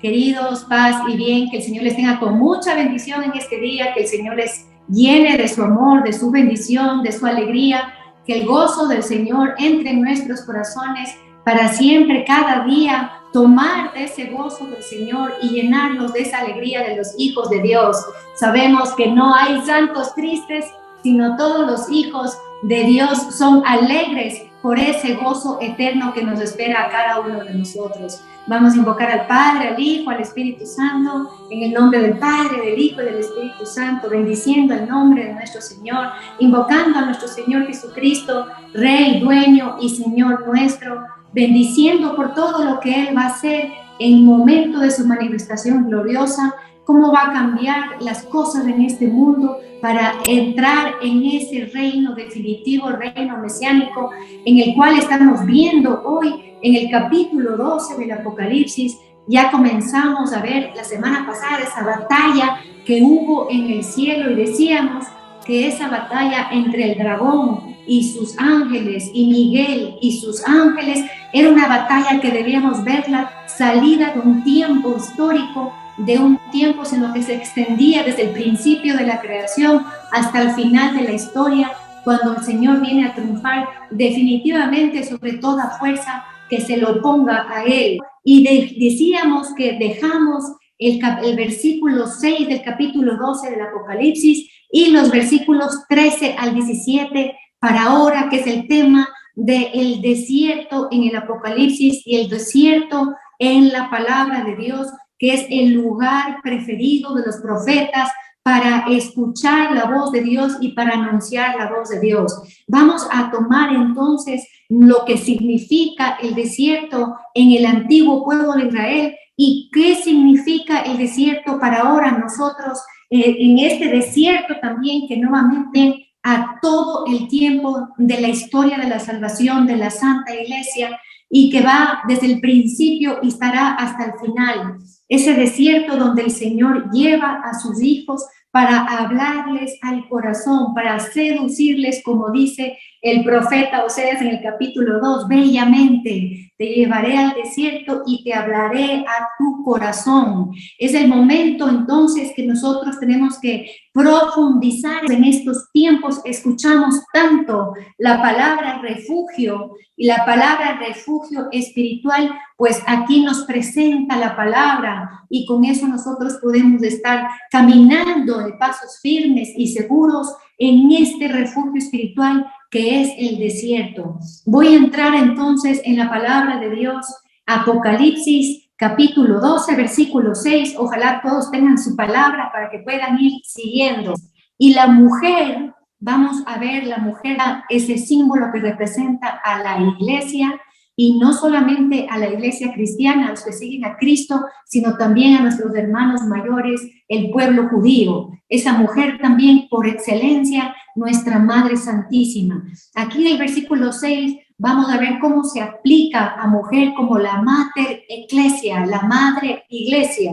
Queridos, paz y bien, que el Señor les tenga con mucha bendición en este día, que el Señor les llene de su amor, de su bendición, de su alegría, que el gozo del Señor entre en nuestros corazones para siempre, cada día, tomar de ese gozo del Señor y llenarnos de esa alegría de los hijos de Dios. Sabemos que no hay santos tristes, sino todos los hijos de Dios son alegres por ese gozo eterno que nos espera a cada uno de nosotros. Vamos a invocar al Padre, al Hijo, al Espíritu Santo, en el nombre del Padre, del Hijo y del Espíritu Santo, bendiciendo el nombre de nuestro Señor, invocando a nuestro Señor Jesucristo, Rey, Dueño y Señor nuestro, bendiciendo por todo lo que Él va a hacer en el momento de su manifestación gloriosa, cómo va a cambiar las cosas en este mundo para entrar en ese reino definitivo, reino mesiánico, en el cual estamos viendo hoy en el capítulo 12 del Apocalipsis. Ya comenzamos a ver la semana pasada esa batalla que hubo en el cielo y decíamos que esa batalla entre el dragón y sus ángeles y Miguel y sus ángeles era una batalla que debíamos verla salida de un tiempo histórico, de un tiempo en lo que se extendía desde el principio de la creación hasta el final de la historia, cuando el Señor viene a triunfar definitivamente sobre toda fuerza que se lo ponga a Él. Y decíamos que dejamos el versículo 6 del capítulo 12 del Apocalipsis y los versículos 13 al 17 para ahora, que es el tema del desierto en el Apocalipsis y el desierto en la palabra de Dios, que es el lugar preferido de los profetas para escuchar la voz de Dios y para anunciar la voz de Dios. Vamos a tomar entonces lo que significa el desierto en el antiguo pueblo de Israel y qué significa el desierto para ahora nosotros en este desierto también, que nuevamente a todo el tiempo de la historia de la salvación de la Santa Iglesia y que va desde el principio y estará hasta el final. Ese desierto donde el Señor lleva a sus hijos para hablarles al corazón, para seducirles, como dice el profeta Oseas en el capítulo 2, bellamente, te llevaré al desierto y te hablaré a tu corazón. Es el momento entonces que nosotros tenemos que profundizar en estos tiempos. Escuchamos tanto la palabra refugio y la palabra refugio espiritual, pues aquí nos presenta la palabra y con eso nosotros podemos estar caminando de pasos firmes y seguros en este refugio espiritual que es el desierto. Voy a entrar entonces en la palabra de Dios, Apocalipsis capítulo 12, versículo 6. Ojalá todos tengan su palabra para que puedan ir siguiendo. Y la mujer, vamos a ver la mujer, ese símbolo que representa a la iglesia, y no solamente a la iglesia cristiana, a los que siguen a Cristo, sino también a nuestros hermanos mayores, el pueblo judío. Esa mujer también, por excelencia, nuestra Madre Santísima. Aquí en el versículo 6 vamos a ver cómo se aplica a mujer como la Mater Ecclesia, la Madre Iglesia.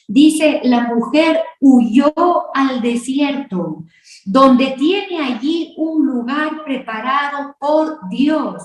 Dice, la mujer huyó al desierto, donde tiene allí un lugar preparado por Dios.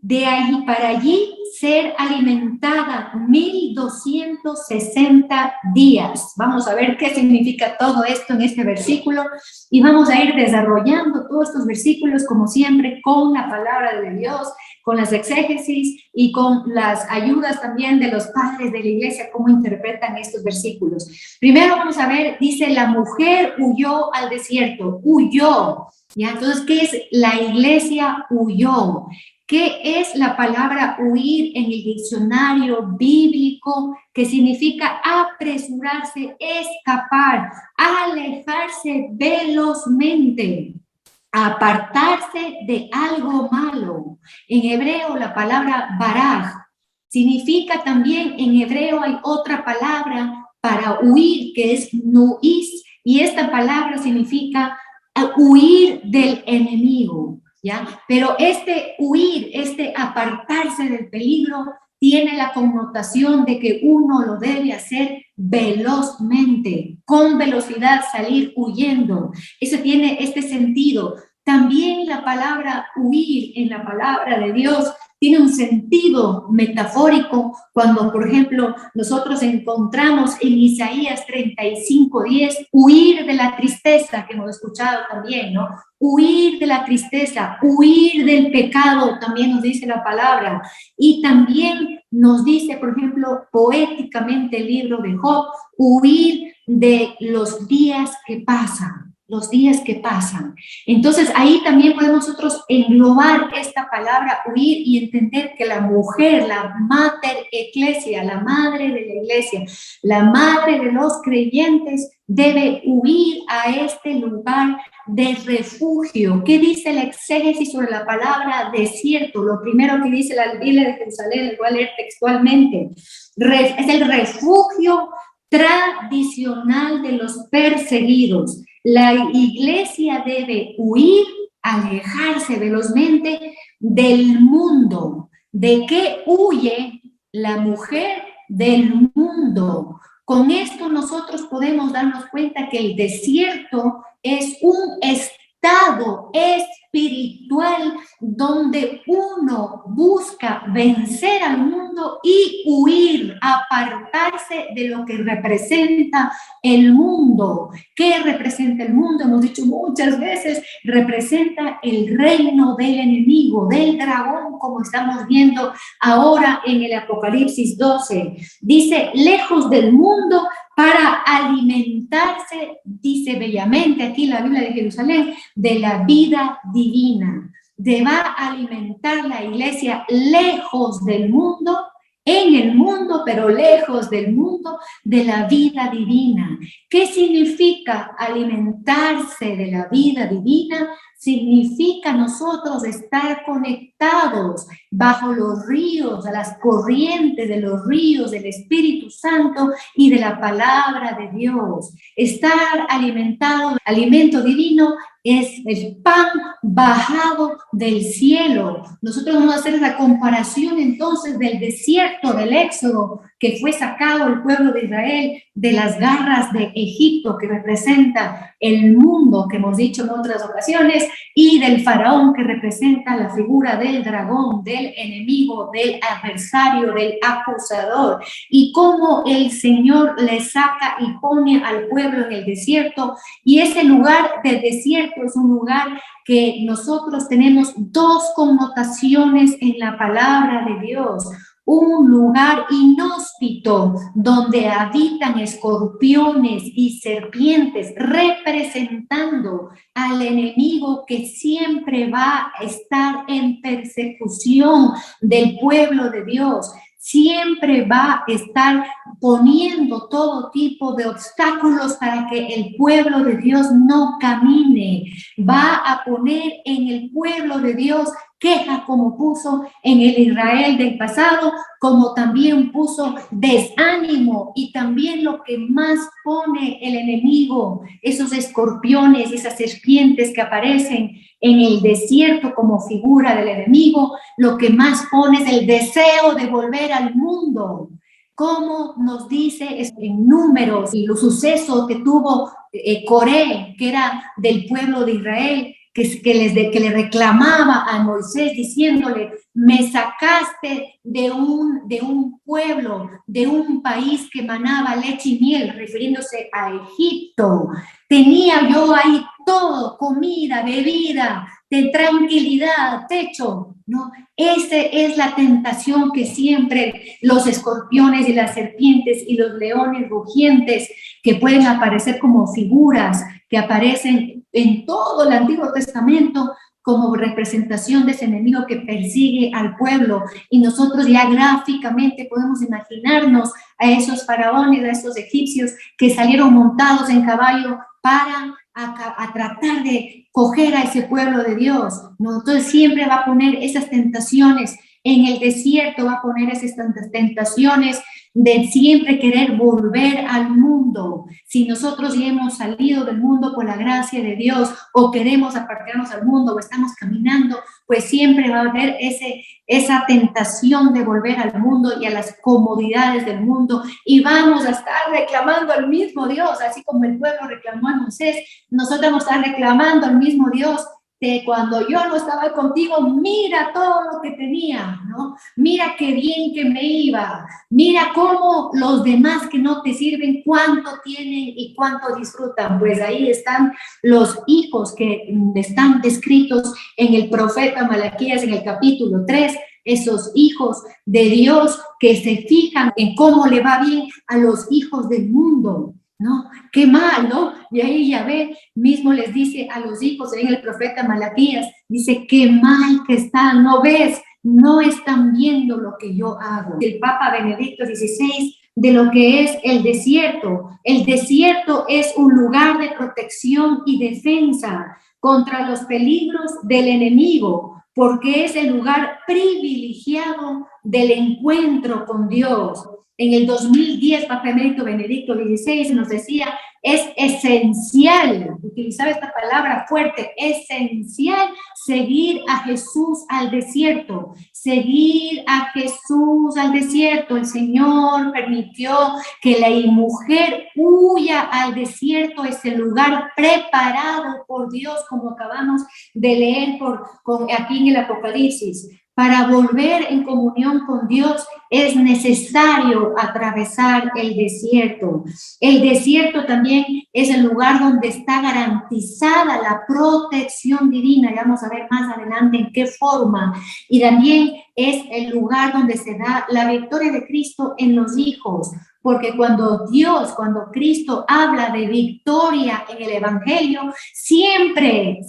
De allí para allí ser alimentada 1260 días. Vamos a ver qué significa todo esto en este versículo y vamos a ir desarrollando todos estos versículos como siempre con la palabra de Dios, con las exégesis y con las ayudas también de los padres de la iglesia, cómo interpretan estos versículos. Primero vamos a ver, dice, la mujer huyó al desierto, huyó. ¿Ya? Entonces, ¿qué es la iglesia huyó? ¿Qué es la palabra huir en el diccionario bíblico? Que significa apresurarse, escapar, alejarse velozmente, apartarse de algo malo. En hebreo la palabra baraj significa también, en hebreo hay otra palabra para huir que es nuis, y esta palabra significa huir del enemigo. ¿Ya? Pero este huir, este apartarse del peligro, tiene la connotación de que uno lo debe hacer velozmente, con velocidad, salir huyendo. Eso tiene este sentido. También la palabra huir en la palabra de Dios tiene un sentido metafórico cuando, por ejemplo, nosotros encontramos en Isaías 35:10, huir de la tristeza, que hemos escuchado también, ¿no? Huir de la tristeza, huir del pecado, también nos dice la palabra. Y también nos dice, por ejemplo, poéticamente el libro de Job, huir de los días que pasan, los días que pasan. Entonces ahí también podemos nosotros englobar esta palabra huir y entender que la mujer, la mater ecclesia, la madre de la iglesia, la madre de los creyentes, debe huir a este lugar de refugio. ¿Qué dice la exégesis sobre la palabra desierto? Lo primero que dice la Biblia de Jerusalén, lo voy a leer textualmente, es el refugio tradicional de los perseguidos. La iglesia debe huir, alejarse velozmente del mundo. ¿De qué huye la mujer? Del mundo. Con esto nosotros podemos darnos cuenta que el desierto es un estado espiritual donde uno busca vencer al mundo y huir, apartarse de lo que representa el mundo. ¿Qué representa el mundo? Hemos dicho muchas veces, representa el reino del enemigo, del dragón, como estamos viendo ahora en el Apocalipsis 12. Dice, lejos del mundo para alimentarse, dice bellamente aquí la Biblia de Jerusalén, de la vida divina. Va a alimentar la iglesia lejos del mundo, en el mundo, pero lejos del mundo, de la vida divina. ¿Qué significa alimentarse de la vida divina? Significa nosotros estar conectados bajo los ríos, a las corrientes de los ríos del Espíritu Santo y de la palabra de Dios. Estar alimentado, alimento divino, es el pan bajado del cielo. Nosotros vamos a hacer esa comparación entonces del desierto, del Éxodo, que fue sacado el pueblo de Israel de las garras de Egipto, que representa el mundo, que hemos dicho en otras ocasiones, y del faraón, que representa la figura del dragón, del enemigo, del adversario, del acusador, y cómo el Señor le saca y pone al pueblo en el desierto. Y ese lugar del desierto es un lugar que nosotros tenemos dos connotaciones en la palabra de Dios. Un lugar inhóspito donde habitan escorpiones y serpientes, representando al enemigo que siempre va a estar en persecución del pueblo de Dios. Siempre va a estar poniendo todo tipo de obstáculos para que el pueblo de Dios no camine. Va a poner en el pueblo de Dios queja, como puso en el Israel del pasado, como también puso desánimo, y también lo que más pone el enemigo, esos escorpiones, esas serpientes que aparecen en el desierto como figura del enemigo, lo que más pone es el deseo de volver al mundo. Como nos dice en Números y los sucesos que tuvo Coré, que era del pueblo de Israel, que le reclamaba a Moisés diciéndole, me sacaste de un pueblo, de un país que manaba leche y miel, refiriéndose a Egipto. Tenía yo ahí todo, comida, bebida, de tranquilidad, techo, ¿no? Esa es la tentación que siempre los escorpiones y las serpientes y los leones rugientes, que pueden aparecer como figuras, que aparecen en todo el Antiguo Testamento como representación de ese enemigo que persigue al pueblo. Y nosotros ya gráficamente podemos imaginarnos a esos faraones, a esos egipcios que salieron montados en caballo para a tratar de coger a ese pueblo de Dios, ¿no? Entonces siempre va a poner esas tentaciones en el desierto, va a poner esas tentaciones de siempre querer volver al mundo. Si nosotros ya hemos salido del mundo por la gracia de Dios, o queremos apartarnos al mundo, o estamos caminando, pues siempre va a haber esa tentación de volver al mundo y a las comodidades del mundo, y vamos a estar reclamando al mismo Dios, así como el pueblo reclamó a Moisés. Nosotros vamos a estar reclamando al mismo Dios cuando yo no estaba contigo, mira todo lo que tenía, ¿no? Mira qué bien que me iba, mira cómo los demás que no te sirven, cuánto tienen y cuánto disfrutan. Pues ahí están los hijos que están descritos en el profeta Malaquías en el capítulo 3, esos hijos de Dios que se fijan en cómo le va bien a los hijos del mundo, ¿no? Qué mal, ¿no? Y ahí Yahvé mismo les dice a los hijos, en el profeta Malaquías, dice, qué mal que están, ¿no ves? No están viendo lo que yo hago. El Papa Benedicto XVI, de lo que es el desierto. El desierto es un lugar de protección y defensa contra los peligros del enemigo, porque es el lugar privilegiado del encuentro con Dios. En el 2010, Papa Emérito Benedicto XVI nos decía, es esencial, utilizaba esta palabra fuerte, esencial seguir a Jesús al desierto, seguir a Jesús al desierto. El Señor permitió que la mujer huya al desierto, ese lugar preparado por Dios, como acabamos de leer aquí en el Apocalipsis. Para volver en comunión con Dios es necesario atravesar el desierto. El desierto también es el lugar donde está garantizada la protección divina. Ya vamos a ver más adelante en qué forma. Y también es el lugar donde se da la victoria de Cristo en los hijos. Porque cuando Cristo habla de victoria en el Evangelio, siempre,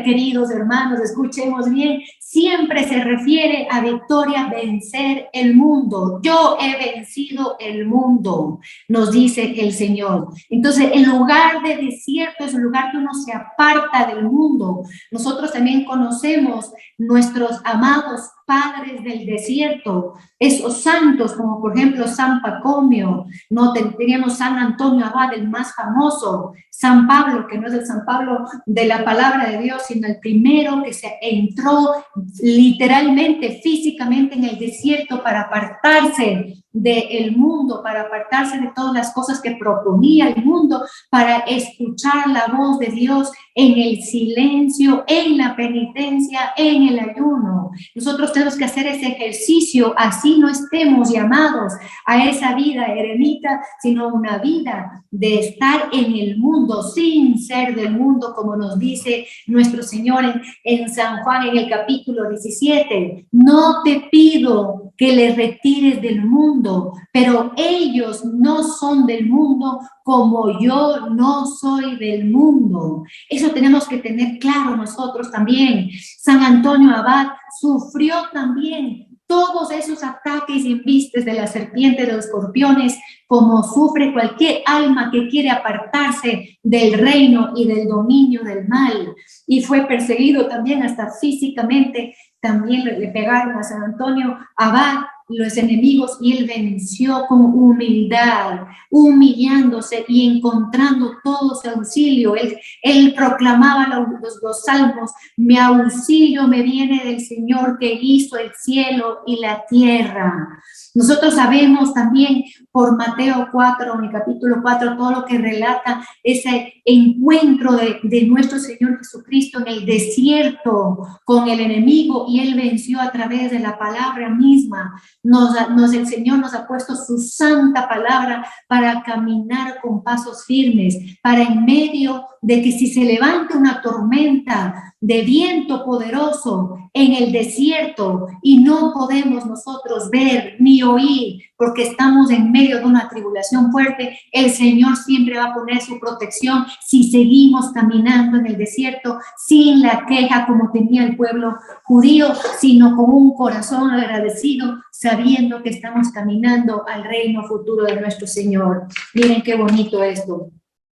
queridos hermanos, escuchemos bien, siempre se refiere a victoria, vencer el mundo. Yo he vencido el mundo, nos dice el Señor. Entonces, el lugar de desierto es un lugar que uno se aparta del mundo. Nosotros también conocemos nuestros amados padres del desierto, esos santos como por ejemplo San Pacomio, no teníamos San Antonio Abad, el más famoso, San Pablo, que no es el San Pablo de la palabra de Dios, sino el primero que se entró literalmente, físicamente en el desierto para apartarse del mundo, para apartarse de todas las cosas que proponía el mundo, para escuchar la voz de Dios en el silencio, en la penitencia, en el ayuno. Nosotros tenemos que hacer ese ejercicio, así no estemos llamados a esa vida eremita, sino una vida de estar en el mundo, sin ser del mundo, como nos dice nuestro Señor en San Juan en el capítulo 17. No te pido que les retires del mundo, pero ellos no son del mundo como yo no soy del mundo. Eso tenemos que tener claro nosotros también. San Antonio Abad sufrió también todos esos ataques y embistes de la serpiente, de los escorpiones, como sufre cualquier alma que quiere apartarse del reino y del dominio del mal. Y fue perseguido también hasta físicamente. También le pegaron a San Antonio Abad los enemigos y él venció con humildad, humillándose y encontrando todo su auxilio. Él proclamaba los salmos: mi auxilio me viene del Señor que hizo el cielo y la tierra. Nosotros sabemos también por Mateo 4, en el capítulo 4, todo lo que relata ese encuentro de nuestro Señor Jesucristo en el desierto con el enemigo, y él venció a través de la palabra misma. El Señor nos ha puesto su santa palabra para caminar con pasos firmes, para en medio de que si se levanta una tormenta de viento poderoso en el desierto y no podemos nosotros ver ni oír porque estamos en medio de una tribulación fuerte, el Señor siempre va a poner su protección si seguimos caminando en el desierto sin la queja como tenía el pueblo judío, sino con un corazón agradecido, sabiendo que estamos caminando al reino futuro de nuestro Señor. Miren qué bonito esto.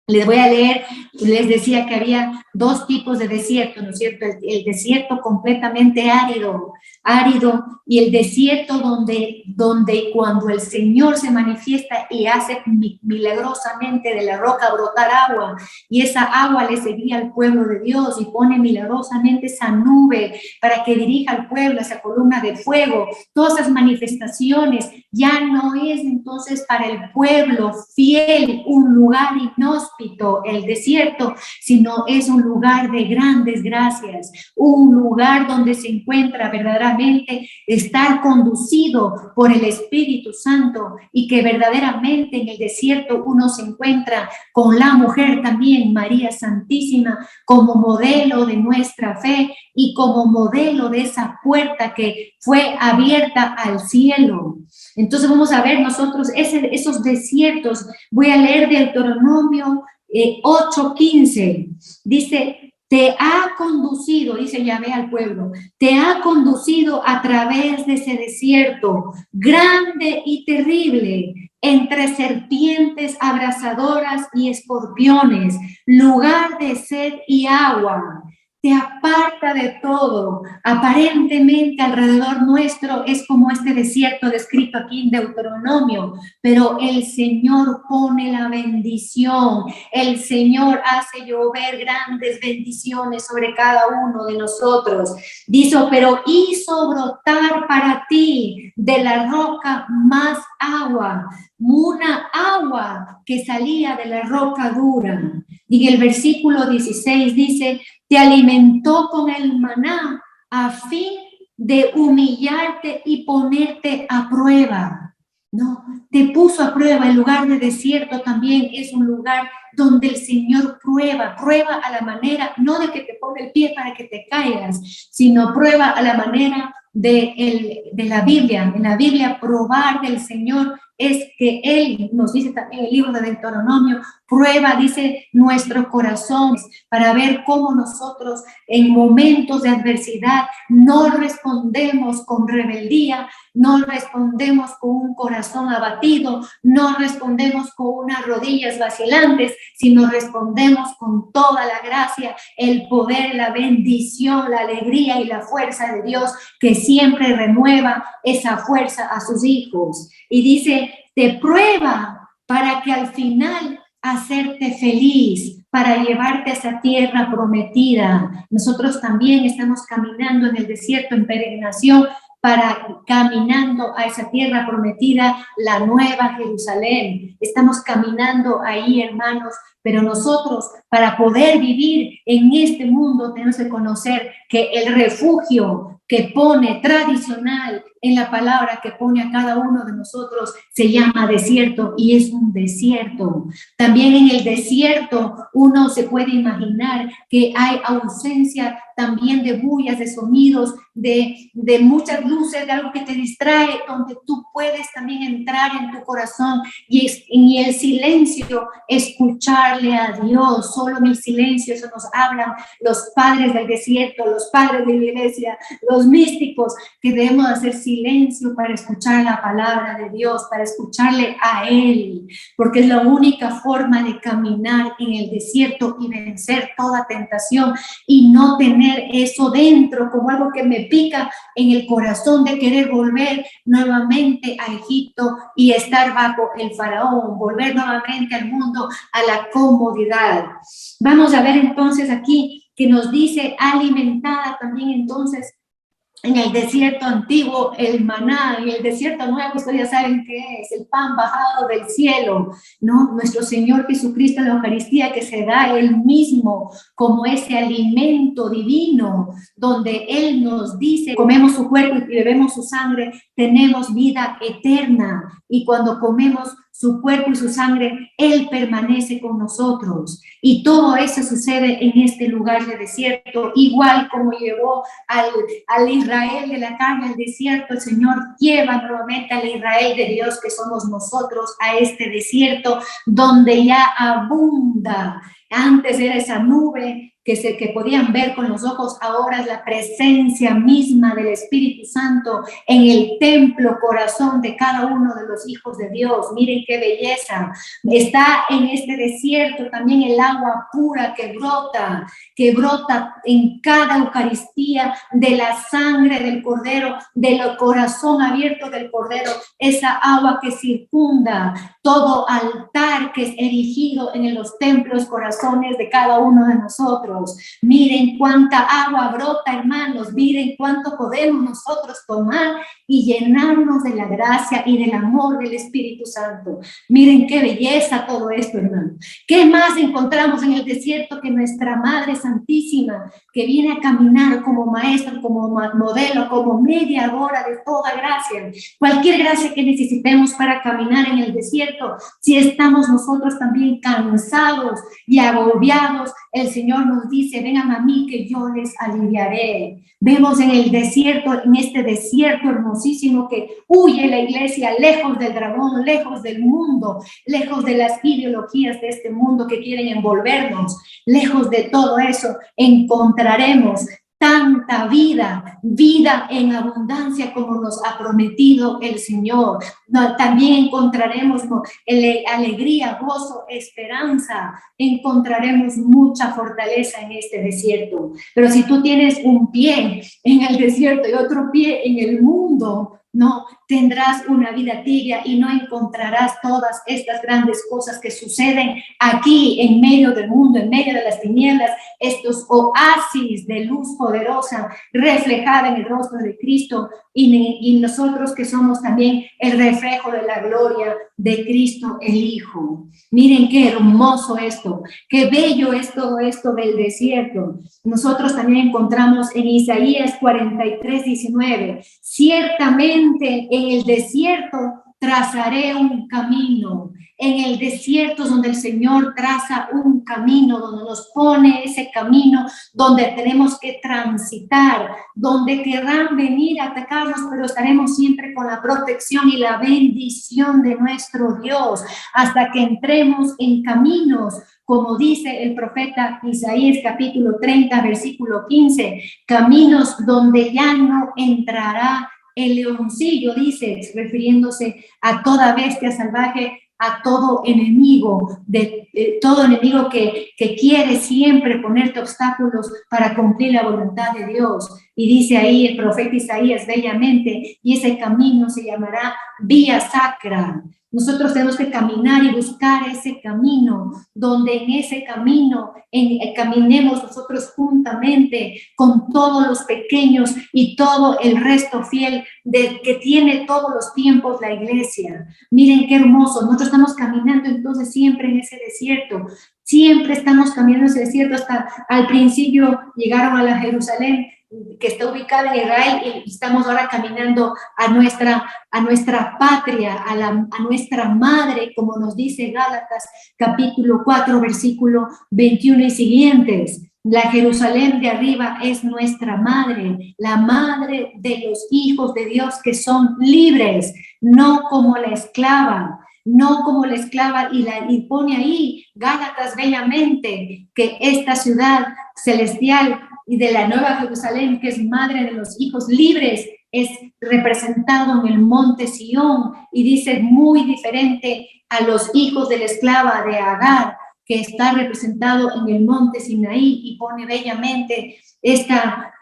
Les voy a leer, les decía que había dos tipos de desierto, ¿no es cierto? El desierto completamente árido. árido, y el desierto donde cuando el Señor se manifiesta y hace milagrosamente de la roca brotar agua, y esa agua le seguía al pueblo de Dios y pone milagrosamente esa nube para que dirija al pueblo, esa columna de fuego, todas esas manifestaciones. Ya no es entonces para el pueblo fiel un lugar inhóspito, el desierto, sino es un lugar de grandes gracias, un lugar donde se encuentra verdaderamente estar conducido por el Espíritu Santo, y que verdaderamente en el desierto uno se encuentra con la mujer también, María Santísima, como modelo de nuestra fe y como modelo de esa puerta que fue abierta al cielo. Entonces vamos a ver nosotros esos desiertos. Voy a leer Deuteronomio 8:15. Dice: te ha conducido, dice Yahvé al pueblo, te ha conducido a través de ese desierto grande y terrible, entre serpientes abrasadoras y escorpiones, lugar de sed y agua. Te aparta de todo. Aparentemente alrededor nuestro es como este desierto descrito aquí en Deuteronomio, pero el Señor pone la bendición. El Señor hace llover grandes bendiciones sobre cada uno de nosotros. Dice: pero hizo brotar para ti de la roca más agua, una agua que salía de la roca dura. Y el versículo 16 dice: te alimentó con el maná a fin de humillarte y ponerte a prueba. No, te puso a prueba. El lugar de desierto también es un lugar donde el Señor prueba a la manera, no de que te ponga el pie para que te caigas, sino prueba a la manera de la Biblia. En la Biblia, probar del Señor es que Él nos dice también en el libro de Deuteronomio, prueba, dice, nuestros corazones, para ver cómo nosotros en momentos de adversidad no respondemos con rebeldía, no respondemos con un corazón abatido, no respondemos con unas rodillas vacilantes, sino respondemos con toda la gracia, el poder, la bendición, la alegría y la fuerza de Dios, que siempre renueva esa fuerza a sus hijos. Y dice: te prueba para que al final hacerte feliz, para llevarte a esa tierra prometida. Nosotros también estamos caminando en el desierto en peregrinación, para caminando a esa tierra prometida, la nueva Jerusalén. Estamos caminando ahí, hermanos, pero nosotros, para poder vivir en este mundo, tenemos que conocer que el refugio que pone tradicional en la palabra que pone a cada uno de nosotros se llama desierto, y es un desierto. También en el desierto uno se puede imaginar que hay ausencia también de bullas, de sonidos, de muchas luces, de algo que te distrae, donde tú puedes también entrar en tu corazón y en el silencio escucharle a Dios. Solo en el silencio, eso nos hablan los padres del desierto, los padres de la iglesia, los místicos, que debemos hacer silencio para escuchar la palabra de Dios, para escucharle a Él, porque es la única forma de caminar en el desierto y vencer toda tentación y no tener eso dentro como algo que me pica en el corazón de querer volver nuevamente a Egipto y estar bajo el faraón, volver nuevamente al mundo, a la comodidad. Vamos a ver entonces aquí que nos dice alimentada también entonces en el desierto antiguo, el maná, y el desierto nuevo, ustedes ya saben qué es, el pan bajado del cielo, ¿no? Nuestro Señor Jesucristo en la Eucaristía, que se da Él mismo como ese alimento divino, donde Él nos dice: comemos su cuerpo y bebemos su sangre, tenemos vida eterna, y cuando comemos su cuerpo y su sangre, Él permanece con nosotros. Y todo eso sucede en este lugar de desierto, igual como llevó al Israel de la carne al desierto. El Señor lleva nuevamente al Israel de Dios, que somos nosotros, a este desierto donde ya abunda Antes era esa nube que podían ver con los ojos, ahora es la presencia misma del Espíritu Santo en el templo corazón de cada uno de los hijos de Dios. Miren qué belleza. Está en este desierto también el agua pura que brota en cada Eucaristía de la sangre del Cordero, del corazón abierto del Cordero, esa agua que circunda todo altar que es erigido en los templos corazones de cada uno de nosotros. Miren cuánta agua brota, hermanos, miren cuánto podemos nosotros tomar y llenarnos de la gracia y del amor del Espíritu Santo. Miren qué belleza todo esto, hermano. ¿Qué más encontramos en el desierto que nuestra Madre Santísima, que viene a caminar como maestra, como modelo, como mediadora de toda gracia? Cualquier gracia que necesitemos para caminar en el desierto, si estamos nosotros también cansados y agobiados, el Señor nos dice, vengan a mí que yo les aliviaré. Vemos en el desierto, en este desierto hermosísimo, que huye la iglesia lejos del dragón, lejos del mundo, lejos de las ideologías de este mundo que quieren envolvernos. Lejos de todo eso encontraremos tanta vida en abundancia como nos ha prometido el Señor. También encontraremos alegría, gozo, esperanza, encontraremos mucha fortaleza en este desierto. Pero si tú tienes un pie en el desierto y otro pie en el mundo, no tendrás una vida tibia y no encontrarás todas estas grandes cosas que suceden aquí en medio del mundo, en medio de las tinieblas, estos oasis de luz poderosa reflejada en el rostro de Cristo y nosotros que somos también el reflejo de la gloria de Cristo el Hijo. Miren qué hermoso esto, qué bello es todo esto del desierto. Nosotros también encontramos en Isaías 43:19, ciertamente en el desierto trazaré un camino. En el desierto es donde el Señor traza un camino, donde nos pone ese camino, donde tenemos que transitar, donde querrán venir a atacarnos, pero estaremos siempre con la protección y la bendición de nuestro Dios, hasta que entremos en caminos, como dice el profeta Isaías capítulo 30, versículo 15, caminos donde ya no entrará el leoncillo, dice, refiriéndose a toda bestia salvaje, a todo enemigo, todo enemigo que quiere siempre ponerte obstáculos para cumplir la voluntad de Dios. Y dice ahí el profeta Isaías bellamente, y ese camino se llamará vía sacra. Nosotros tenemos que caminar y buscar ese camino, donde en ese camino caminemos nosotros juntamente con todos los pequeños y todo el resto fiel que tiene todos los tiempos la iglesia. Miren qué hermoso, nosotros estamos caminando entonces siempre en ese desierto, siempre estamos caminando en ese desierto. Hasta al principio llegaron a la Jerusalén, que está ubicada en Israel, y estamos ahora caminando a nuestra patria, a nuestra madre, como nos dice Gálatas capítulo 4, versículo 21 y siguientes. La Jerusalén de arriba es nuestra madre, la madre de los hijos de Dios que son libres, no como la esclava. No como la esclava, y pone ahí Gálatas bellamente que esta ciudad celestial y de la Nueva Jerusalén, que es madre de los hijos libres, es representado en el monte Sión, y dice muy diferente a los hijos de la esclava de Agar, que está representado en el monte Sinaí, y pone bellamente esta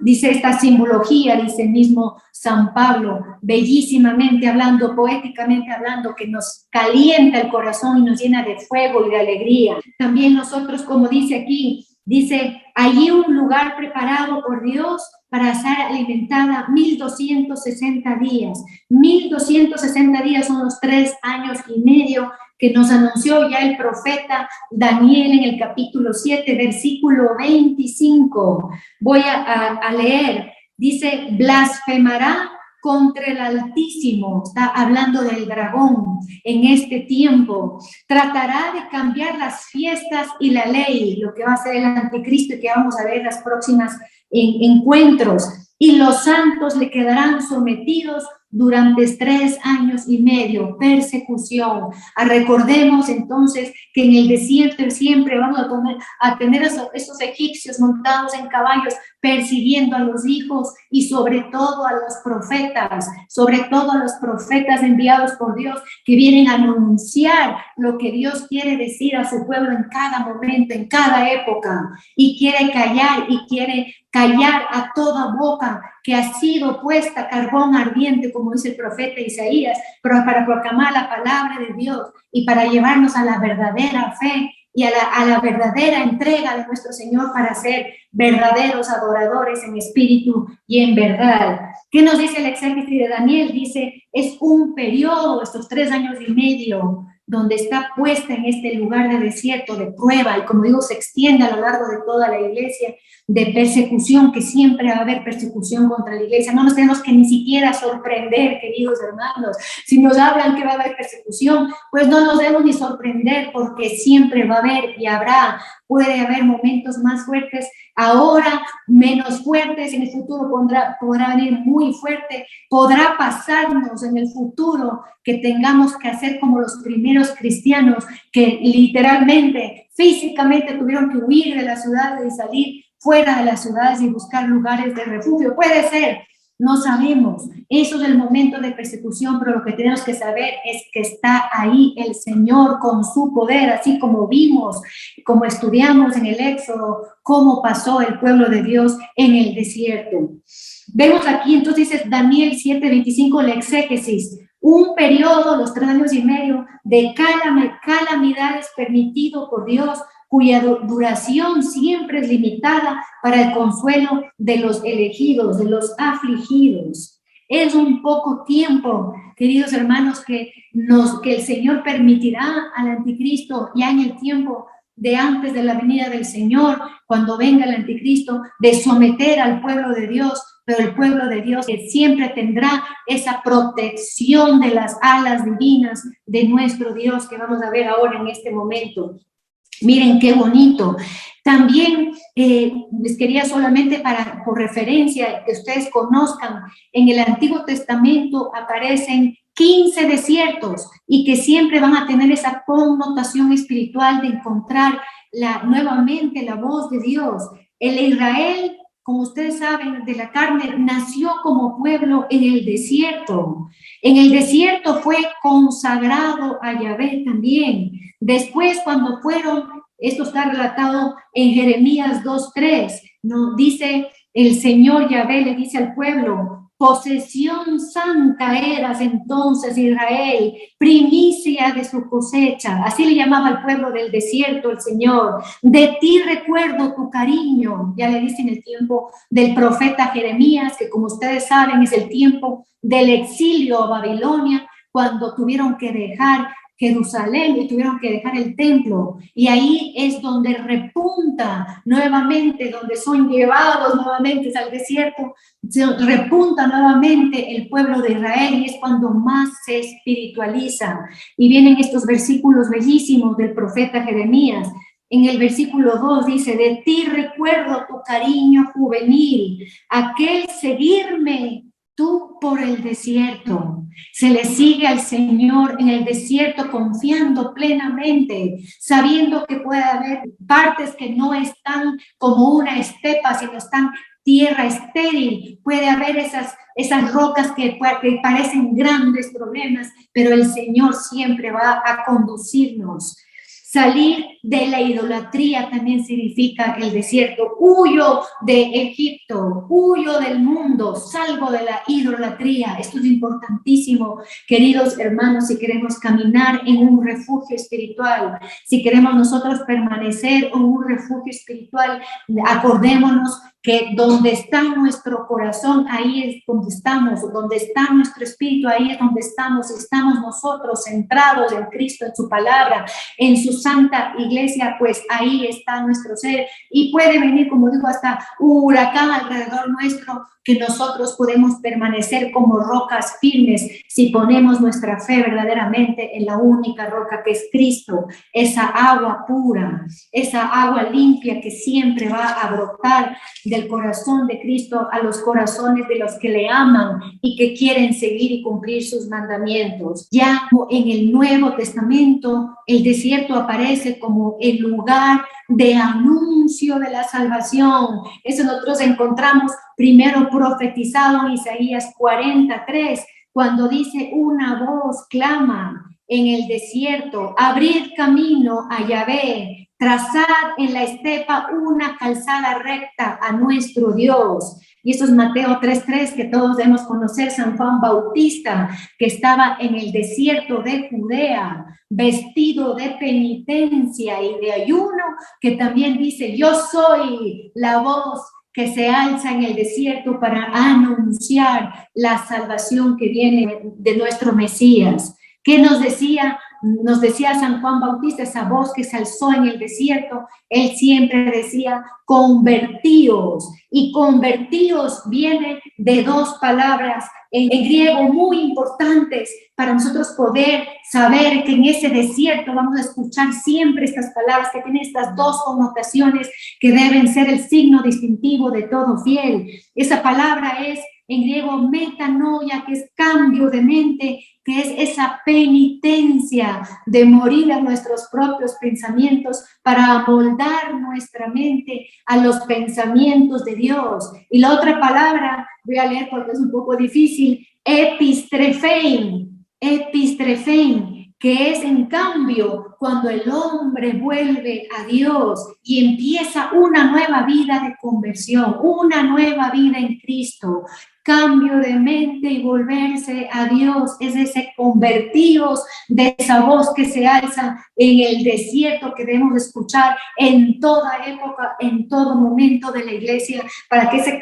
simbología, dice el mismo San Pablo, bellísimamente hablando, poéticamente hablando, que nos calienta el corazón y nos llena de fuego y de alegría. También nosotros, como dice aquí, dice, allí un lugar preparado por Dios para ser alimentada 1260 días. 1260 días son los 3 años y medio que nos anunció ya el profeta Daniel en el capítulo 7, versículo 25. Voy a leer. Dice, blasfemará contra el Altísimo, está hablando del dragón en este tiempo, tratará de cambiar las fiestas y la ley, lo que va a ser el anticristo y que vamos a ver en las próximas encuentros, y los santos le quedarán sometidos durante 3 años y medio, persecución. Recordemos entonces que en el desierto siempre vamos a tener esos egipcios montados en caballos persiguiendo a los hijos y sobre todo a los profetas enviados por Dios que vienen a anunciar lo que Dios quiere decir a su pueblo en cada momento, en cada época, y quiere callar a toda boca que ha sido puesta carbón ardiente, como dice el profeta Isaías, pero para proclamar la palabra de Dios y para llevarnos a la verdadera fe y a la verdadera entrega de nuestro Señor para ser verdaderos adoradores en espíritu y en verdad. ¿Qué nos dice el exégese de Daniel? Dice, es un periodo, estos 3 años y medio, donde está puesta en este lugar de desierto, de prueba, y como digo, se extiende a lo largo de toda la iglesia, de persecución, que siempre va a haber persecución contra la iglesia. No nos tenemos que ni siquiera sorprender, queridos hermanos. Si nos hablan que va a haber persecución, pues no nos debemos ni sorprender, porque siempre va a haber y habrá. Puede haber momentos más fuertes ahora, menos fuertes, en el futuro podrá venir muy fuerte, podrá pasarnos en el futuro que tengamos que hacer como los primeros cristianos que literalmente, físicamente tuvieron que huir de las ciudades y salir fuera de las ciudades y buscar lugares de refugio. Puede ser, no sabemos. Eso es el momento de persecución, pero lo que tenemos que saber es que está ahí el Señor con su poder, así como vimos, como estudiamos en el Éxodo, cómo pasó el pueblo de Dios en el desierto. Vemos aquí, entonces dice Daniel 7:25, el exégesis, un periodo, los 3 años y medio, de calamidades permitido por Dios, cuya duración siempre es limitada para el consuelo de los elegidos, de los afligidos. Es un poco tiempo, queridos hermanos, que el Señor permitirá al anticristo ya en el tiempo de antes de la venida del Señor, cuando venga el anticristo, de someter al pueblo de Dios, pero el pueblo de Dios que siempre tendrá esa protección de las alas divinas de nuestro Dios que vamos a ver ahora en este momento. Miren qué bonito. También les quería solamente por referencia que ustedes conozcan, en el Antiguo Testamento aparecen 15 desiertos y que siempre van a tener esa connotación espiritual de encontrar nuevamente la voz de Dios. El Israel, como ustedes saben, de la carne, nació como pueblo en el desierto. En el desierto fue consagrado a Yahvé también. Después, cuando esto está relatado en Jeremías 2:3, ¿no? Dice el Señor Yahvé, le dice al pueblo, posesión santa eras entonces Israel, primicia de su cosecha. Así le llamaba al pueblo del desierto el Señor. De ti recuerdo tu cariño. Ya le dice en el tiempo del profeta Jeremías, que como ustedes saben es el tiempo del exilio a Babilonia, cuando tuvieron que dejar Jerusalén y tuvieron que dejar el templo, y ahí es donde repunta nuevamente, donde son llevados nuevamente al desierto, repunta nuevamente el pueblo de Israel, y es cuando más se espiritualiza. Y vienen estos versículos bellísimos del profeta Jeremías. En el versículo 2 dice, de ti recuerdo tu cariño juvenil, aquel seguirme tú por el desierto. Se le sigue al Señor en el desierto confiando plenamente, sabiendo que puede haber partes que no están como una estepa, sino están tierra estéril. Puede haber esas rocas que parecen grandes problemas, pero el Señor siempre va a conducirnos. Salir de la idolatría también significa el desierto. Huyo de Egipto, huyo del mundo, salgo de la idolatría. Esto es importantísimo, queridos hermanos, si queremos caminar en un refugio espiritual, si queremos nosotros permanecer en un refugio espiritual, acordémonos que donde está nuestro corazón, ahí es donde está nuestro espíritu, ahí es donde estamos nosotros centrados en Cristo, en su palabra, en su santa iglesia iglesia, pues ahí está nuestro ser. Y puede venir, como digo, hasta un huracán alrededor nuestro, que nosotros podemos permanecer como rocas firmes si ponemos nuestra fe verdaderamente en la única roca que es Cristo, esa agua pura, esa agua limpia que siempre va a brotar del corazón de Cristo a los corazones de los que le aman y que quieren seguir y cumplir sus mandamientos. Ya en el Nuevo Testamento, el desierto aparece como el lugar de anuncio de la salvación. Eso nosotros encontramos primero profetizado en Isaías 43, cuando dice: una voz clama en el desierto, abrid camino a Yahvé, trazad en la estepa una calzada recta a nuestro Dios. Y eso es Mateo 3:3, que todos debemos conocer. San Juan Bautista, que estaba en el desierto de Judea, vestido de penitencia y de ayuno, que también dice: yo soy la voz que se alza en el desierto para anunciar la salvación que viene de nuestro Mesías. ¿Qué nos decía? Nos decía San Juan Bautista, esa voz que se alzó en el desierto. Él siempre decía: convertíos. Y convertíos viene de dos palabras en griego muy importantes para nosotros poder saber que en ese desierto vamos a escuchar siempre estas palabras que tienen estas dos connotaciones que deben ser el signo distintivo de todo fiel. Esa palabra es en griego metanoia, que es cambio de mente, que es esa penitencia de morir a nuestros propios pensamientos para amoldar nuestra mente a los pensamientos de Dios. Y la otra palabra, voy a leer porque es un poco difícil, epistrefein, que es en cambio cuando el hombre vuelve a Dios y empieza una nueva vida de conversión, una nueva vida en Cristo. Cambio de mente y volverse a Dios es ese convertidos de esa voz que se alza en el desierto que debemos escuchar en toda época, en todo momento de la iglesia, para que esa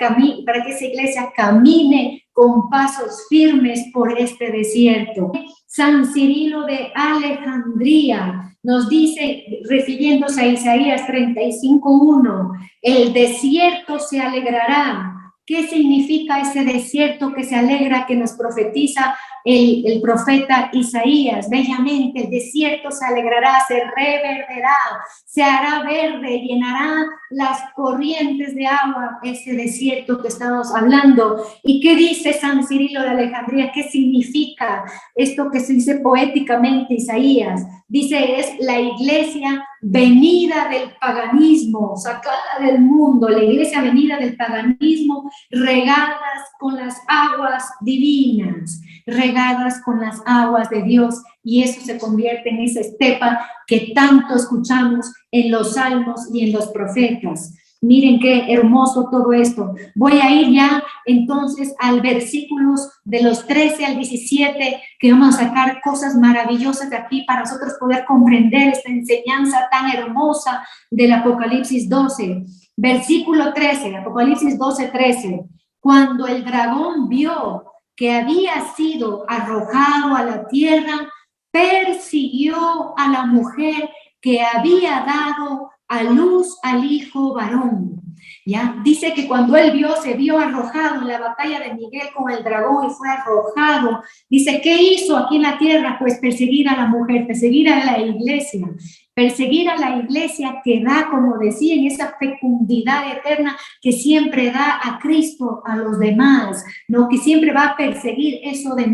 iglesia camine con pasos firmes por este desierto. San Cirilo de Alejandría nos dice, refiriéndose a Isaías 35:1, el desierto se alegrará. ¿Qué significa ese desierto que se alegra, que nos profetiza el profeta Isaías? Bellamente, el desierto se alegrará, se reverderá, se hará verde, llenará las corrientes de agua, ese desierto que estamos hablando. ¿Y qué dice San Cirilo de Alejandría? ¿Qué significa esto que se dice poéticamente Isaías? Dice, es la iglesia venida del paganismo, sacada del mundo, la iglesia venida del paganismo, regadas con las aguas divinas, regadas con las aguas de Dios, y eso se convierte en esa estepa que tanto escuchamos en los salmos y en los profetas. Miren qué hermoso todo esto. Voy a ir ya entonces al versículos de los 13 al 17, que vamos a sacar cosas maravillosas de aquí para nosotros poder comprender esta enseñanza tan hermosa del Apocalipsis 12. Versículo 13, Apocalipsis 12:13. Cuando el dragón vio que había sido arrojado a la tierra, persiguió a la mujer que había dado a luz al hijo varón. ¿Ya? Dice que cuando él se vio arrojado en la batalla de Miguel con el dragón y fue arrojado. Dice, ¿qué hizo aquí en la tierra? Pues perseguir a la mujer, perseguir a la iglesia. Perseguir a la iglesia que da, como decía, en esa fecundidad eterna que siempre da a Cristo a los demás, ¿no? Que siempre va a perseguir eso de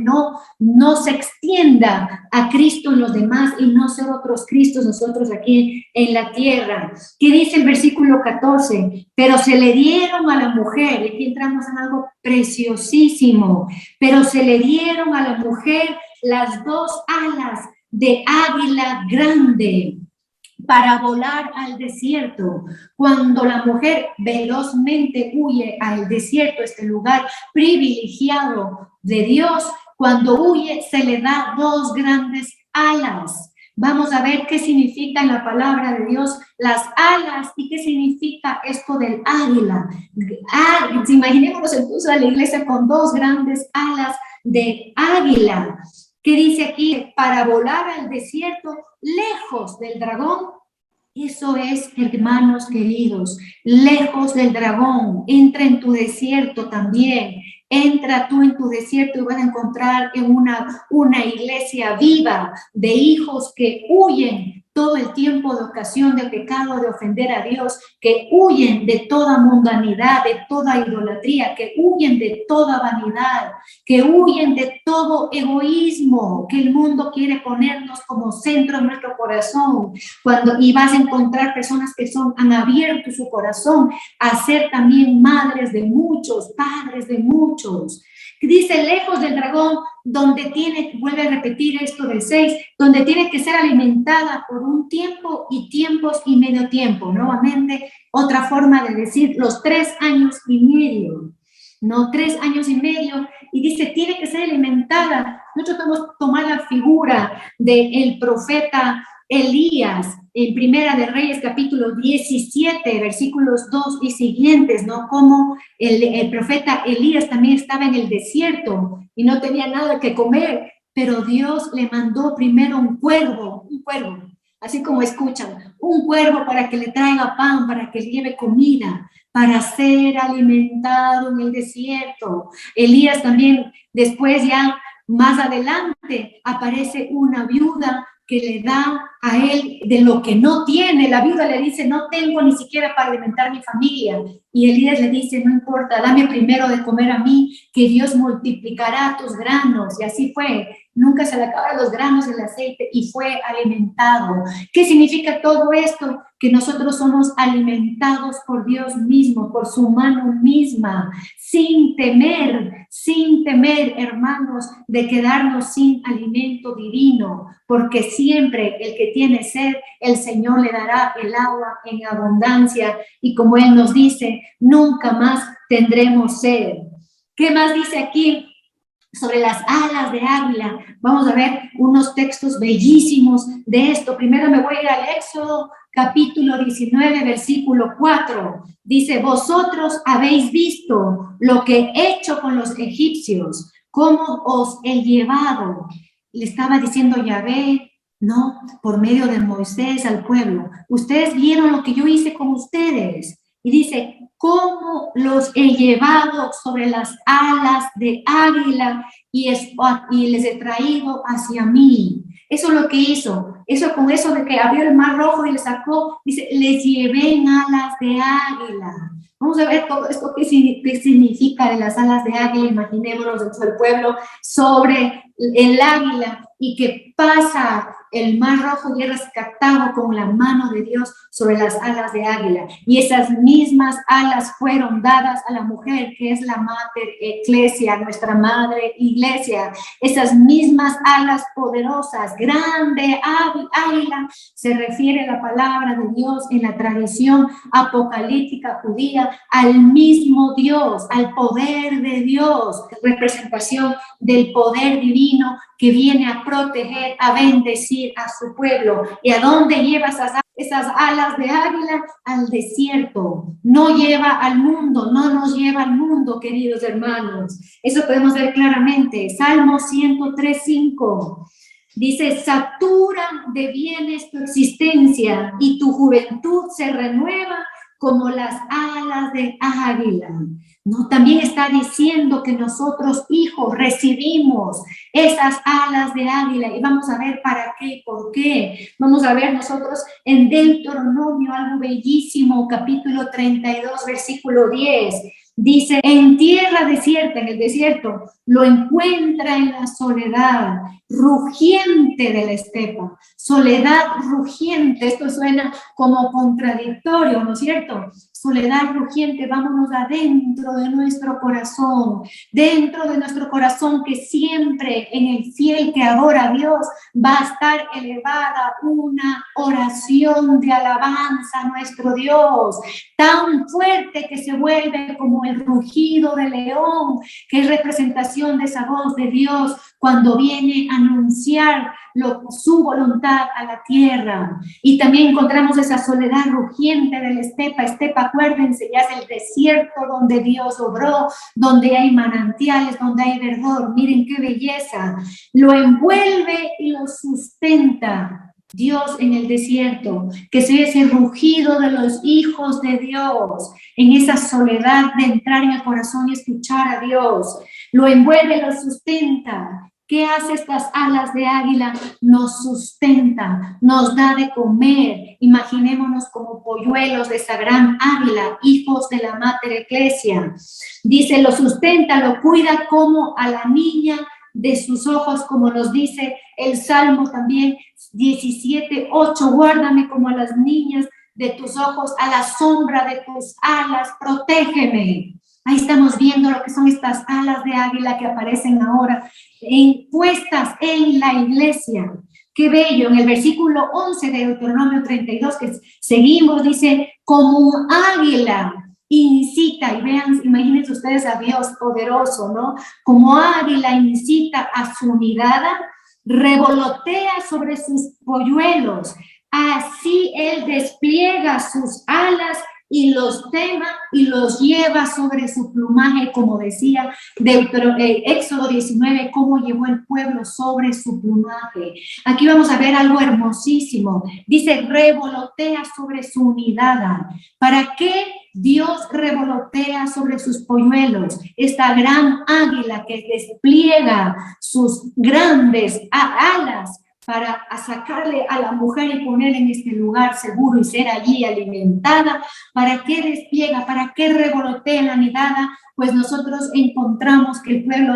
no se extienda a Cristo en los demás y no ser otros Cristos nosotros aquí en la tierra. ¿Qué dice el versículo 14? Pero se le dieron a la mujer, y aquí entramos en algo preciosísimo, pero se le dieron a la mujer las dos alas de águila grande para volar al desierto. Cuando la mujer velozmente huye al desierto, este lugar privilegiado de Dios, cuando huye se le da dos grandes alas. Vamos a ver qué significa en la palabra de Dios las alas y qué significa esto del águila. Imaginémonos entonces a la iglesia con dos grandes alas de águila. ¿Qué dice aquí? Para volar al desierto, lejos del dragón, Eso es, hermanos queridos, lejos del dragón. Entra en tu desierto también. Entra tú en tu desierto y vas a encontrar en una iglesia viva de hijos que huyen todo el tiempo de ocasión de pecado, de ofender a Dios, que huyen de toda mundanidad, de toda idolatría, que huyen de toda vanidad, que huyen de todo egoísmo que el mundo quiere ponernos como centro de nuestro corazón. Y vas a encontrar personas que han abierto su corazón a ser también madres de muchos, padres de muchos. Dice, lejos del dragón, vuelve a repetir esto del 6, donde tiene que ser alimentada por un tiempo y tiempos y medio tiempo. Nuevamente, otra forma de decir los 3 años y medio. No, 3 años y medio, y dice, tiene que ser alimentada. Nosotros podemos tomar la figura del profeta Elías, en Primera de Reyes, capítulo 17, versículos 2 y siguientes, ¿no? Como el profeta Elías también estaba en el desierto y no tenía nada que comer, pero Dios le mandó primero un cuervo, así como escuchan, un cuervo para que le traiga pan, para que le lleve comida, para ser alimentado en el desierto. Elías también, después ya más adelante, aparece una viuda que le da a él de lo que no tiene. La viuda le dice, no tengo ni siquiera para alimentar mi familia. Y Elías le dice, no importa, dame primero de comer a mí, que Dios multiplicará tus granos. Y así fue. Nunca se le acabaron los granos del aceite y fue alimentado. ¿Qué significa todo esto? Que nosotros somos alimentados por Dios mismo, por su mano misma, sin temer, hermanos, de quedarnos sin alimento divino, porque siempre el que tiene sed, el Señor le dará el agua en abundancia, y como Él nos dice, nunca más tendremos sed. ¿Qué más dice aquí? Sobre las alas de águila. Vamos a ver unos textos bellísimos de esto. Primero me voy a ir al Éxodo, capítulo 19, versículo 4. Dice, vosotros habéis visto lo que he hecho con los egipcios, cómo os he llevado. Le estaba diciendo Yahvé, no, por medio de Moisés al pueblo. Ustedes vieron lo que yo hice con ustedes. Y dice, cómo los he llevado sobre las alas de águila y les he traído hacia mí. Eso es lo que hizo. Eso con eso de que abrió el mar rojo y le sacó, dice, les llevé en alas de águila. Vamos a ver todo esto, qué significa de las alas de águila. Imaginémonos dentro del pueblo sobre el águila y que pasa el mar rojo y es rescatado con la mano de Dios sobre las alas de águila. Y esas mismas alas fueron dadas a la mujer, que es la Mater Ecclesia, nuestra madre iglesia. Esas mismas alas poderosas, grande águila, se refiere a la palabra de Dios en la tradición apocalíptica judía, al mismo Dios, al poder de Dios, representación del poder divino que viene a proteger, a bendecir a su pueblo. ¿Y a dónde lleva esas alas de águila? Al desierto. No lleva al mundo, no nos lleva al mundo, queridos hermanos. Eso podemos ver claramente. Salmo 103:5. Dice, satura de bienes tu existencia y tu juventud se renueva como las alas de águila. No, también está diciendo que nosotros, hijos, recibimos esas alas de águila, y vamos a ver para qué y por qué. Vamos a ver nosotros en Deuteronomio algo bellísimo, capítulo 32, versículo 10. Dice, en tierra desierta, en el desierto, lo encuentra en la soledad rugiente de la estepa. Soledad rugiente, esto suena como contradictorio, ¿no es cierto? Soledad rugiente, vámonos adentro de nuestro corazón, dentro de nuestro corazón, que siempre en el fiel que adora a Dios va a estar elevada una oración de alabanza a nuestro Dios, tan fuerte que se vuelve como el rugido del león, que es representación de esa voz de Dios cuando viene a anunciar su voluntad a la tierra. Y también encontramos esa soledad rugiente de la estepa, acuérdense, ya es el desierto donde Dios obró, donde hay manantiales, donde hay verdor. Miren qué belleza, lo envuelve y lo sustenta Dios en el desierto, que se oye ese rugido de los hijos de Dios, en esa soledad de entrar en el corazón y escuchar a Dios, lo envuelve, lo sustenta. ¿Qué hace estas alas de águila? Nos sustenta, nos da de comer. Imaginémonos como polluelos de esa gran águila, hijos de la Mater Ecclesia. Dice, lo sustenta, lo cuida como a la niña de sus ojos, como nos dice el Salmo también 17:8, guárdame como a las niñas de tus ojos, a la sombra de tus alas, protégeme. Ahí estamos viendo lo que son estas alas de águila que aparecen ahora puestas en la iglesia. Qué bello, en el versículo 11 de Deuteronomio 32, que seguimos, dice, como un águila incita, y vean, imagínense ustedes a Dios poderoso, ¿no? Como águila incita a su mirada, revolotea sobre sus polluelos, así él despliega sus alas y los tema y los lleva sobre su plumaje, como decía Éxodo 19, cómo llevó el pueblo sobre su plumaje. Aquí vamos a ver algo hermosísimo. Dice, revolotea sobre su unidad. ¿Para qué Dios revolotea sobre sus polluelos? Esta gran águila que despliega sus grandes alas para sacarle a la mujer y poner en este lugar seguro y ser allí alimentada. ¿Para qué despliega? ¿Para qué revolotea la nidada? Pues nosotros encontramos que el pueblo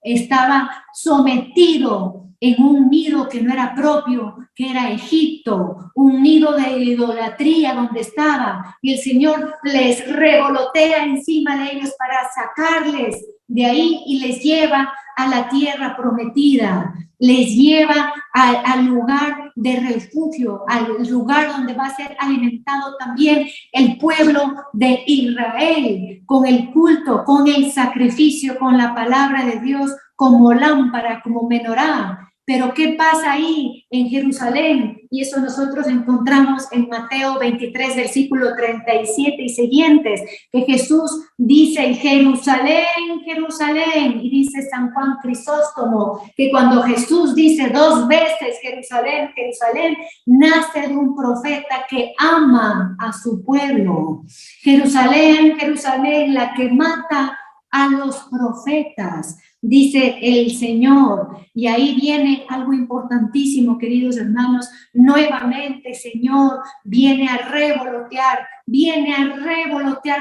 estaba sometido en un nido que no era propio, que era Egipto, un nido de idolatría donde estaba, y el Señor les revolotea encima de ellos para sacarles de ahí y les lleva a la tierra prometida, les lleva al lugar de refugio, al lugar donde va a ser alimentado también el pueblo de Israel, con el culto, con el sacrificio, con la palabra de Dios, como lámpara, como menorá. Pero ¿qué pasa ahí en Jerusalén? Y eso nosotros encontramos en Mateo 23, versículo 37 y siguientes, que Jesús dice, Jerusalén, Jerusalén, y dice San Juan Crisóstomo, que cuando Jesús dice 2 veces Jerusalén, Jerusalén, nace de un profeta que ama a su pueblo. Jerusalén, Jerusalén, la que mata a los profetas, dice el Señor. Y ahí viene algo importantísimo, queridos hermanos. Nuevamente, Señor, viene a revolotear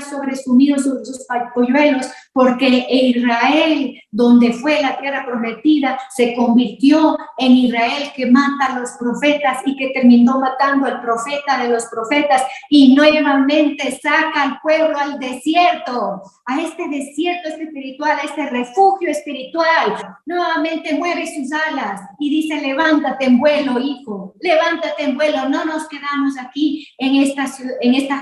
sobre su nido, sobre sus polluelos, porque Israel, donde fue la tierra prometida, se convirtió en Israel que mata a los profetas y que terminó matando al profeta de los profetas, y nuevamente saca al pueblo al desierto, a este desierto espiritual, a este refugio espiritual. Nuevamente mueve sus alas y dice, levántate en vuelo, hijo, levántate en vuelo, no nos quedamos aquí en esta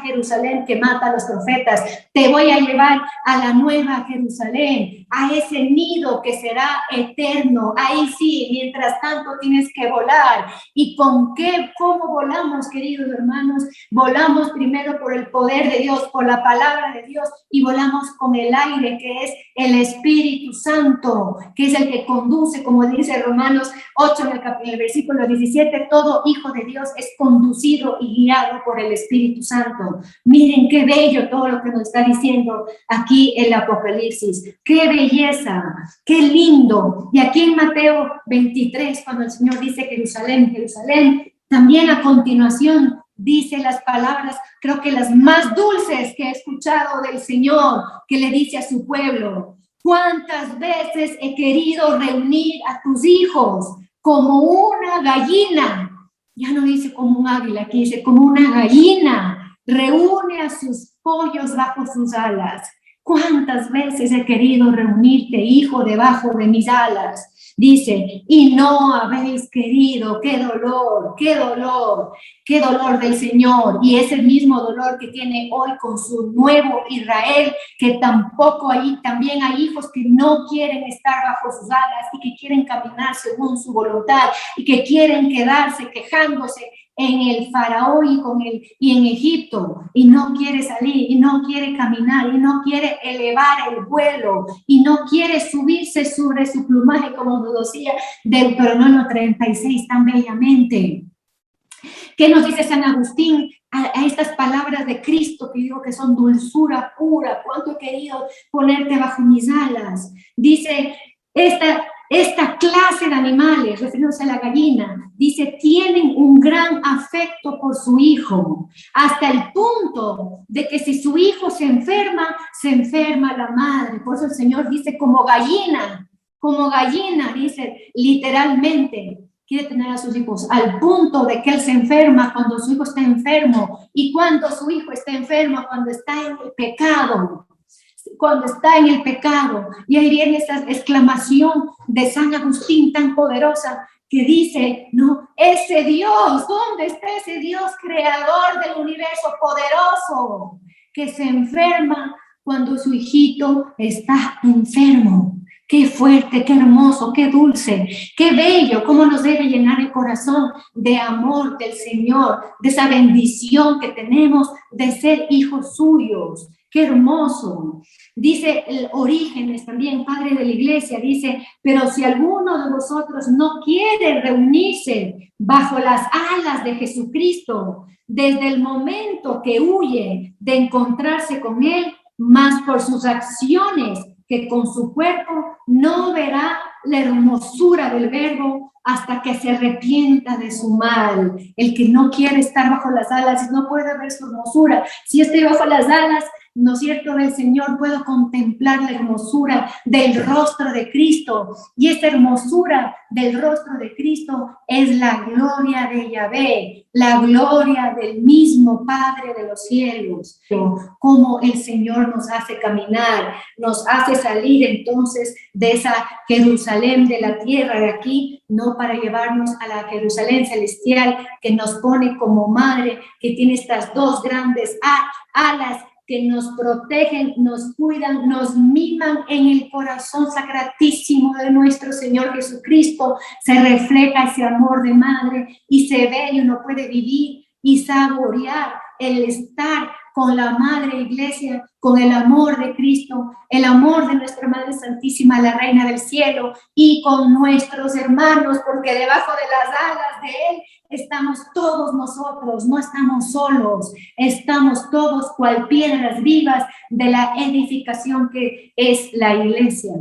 Jerusalén que mata a los profetas, te voy a llevar a la nueva Jerusalén, a ese nido que será eterno. Ahí sí, mientras tanto tienes que volar. ¿Y con qué? ¿Cómo volamos, queridos hermanos? Volamos primero por el poder de Dios, por la palabra de Dios, y volamos con el aire, que es el Espíritu Santo, que es el que conduce, como dice Romanos 8 en el versículo 17, todo hijo de Dios es conducido y guiado por el Espíritu Santo. Miren qué bello todo lo que nos está diciendo aquí el Apocalipsis. Qué belleza, qué lindo. Y aquí en Mateo 23, cuando el Señor dice Jerusalén, Jerusalén, también a continuación dice las palabras, creo que las más dulces que he escuchado del Señor, que le dice a su pueblo: ¿cuántas veces he querido reunir a tus hijos como una gallina? Ya no dice como un águila, aquí dice como una gallina. Reúne a sus pollos bajo sus alas. ¿Cuántas veces he querido reunirte, hijo, debajo de mis alas? Dice, y no habéis querido. Qué dolor, qué dolor, qué dolor del Señor. Y es el mismo dolor que tiene hoy con su nuevo Israel, que tampoco también hay hijos que no quieren estar bajo sus alas y que quieren caminar según su voluntad y que quieren quedarse quejándose en el faraón y en Egipto, y no quiere salir, y no quiere caminar, y no quiere elevar el vuelo, y no quiere subirse sobre su plumaje, como nos decía Deuteronomio 36 tan bellamente. ¿Qué nos dice San Agustín a estas palabras de Cristo que digo que son dulzura pura? ¿Cuánto he querido ponerte bajo mis alas? Dice, esta clase de animales, refiriéndose a la gallina, dice, tienen un gran afecto por su hijo, hasta el punto de que si su hijo se enferma la madre. Por eso el Señor dice, como gallina, dice literalmente, quiere tener a sus hijos, al punto de que él se enferma cuando su hijo está enfermo, y cuando su hijo está enfermo, cuando está en el pecado. Y ahí viene esa exclamación de San Agustín tan poderosa que dice, no, ese Dios, ¿dónde está ese Dios creador del universo poderoso que se enferma cuando su hijito está enfermo? Qué fuerte, qué hermoso, qué dulce, qué bello, cómo nos debe llenar el corazón de amor del Señor, de esa bendición que tenemos de ser hijos suyos. Qué hermoso. Dice el Orígenes también, padre de la iglesia, dice, pero si alguno de vosotros no quiere reunirse bajo las alas de Jesucristo, desde el momento que huye de encontrarse con Él, más por sus acciones que con su cuerpo, no verá la hermosura del Verbo hasta que se arrepienta de su mal. El que no quiere estar bajo las alas no puede ver su hermosura. Si estoy bajo las alas, ¿no es cierto?, del Señor, puedo contemplar la hermosura del rostro de Cristo. Y esta hermosura del rostro de Cristo es la gloria de Yahvé, la gloria del mismo Padre de los cielos. Como el Señor nos hace caminar, nos hace salir entonces de esa Jerusalén de la tierra de aquí, no para llevarnos a la Jerusalén celestial que nos pone como madre, que tiene estas dos grandes alas que nos protegen, nos cuidan, nos miman. En el corazón sacratísimo de nuestro Señor Jesucristo se refleja ese amor de madre y se ve y uno puede vivir y saborear el estar con la Madre Iglesia, con el amor de Cristo, el amor de nuestra Madre Santísima, la Reina del Cielo, y con nuestros hermanos, porque debajo de las alas de Él estamos todos nosotros, no estamos solos, estamos todos cual piedras vivas de la edificación que es la Iglesia.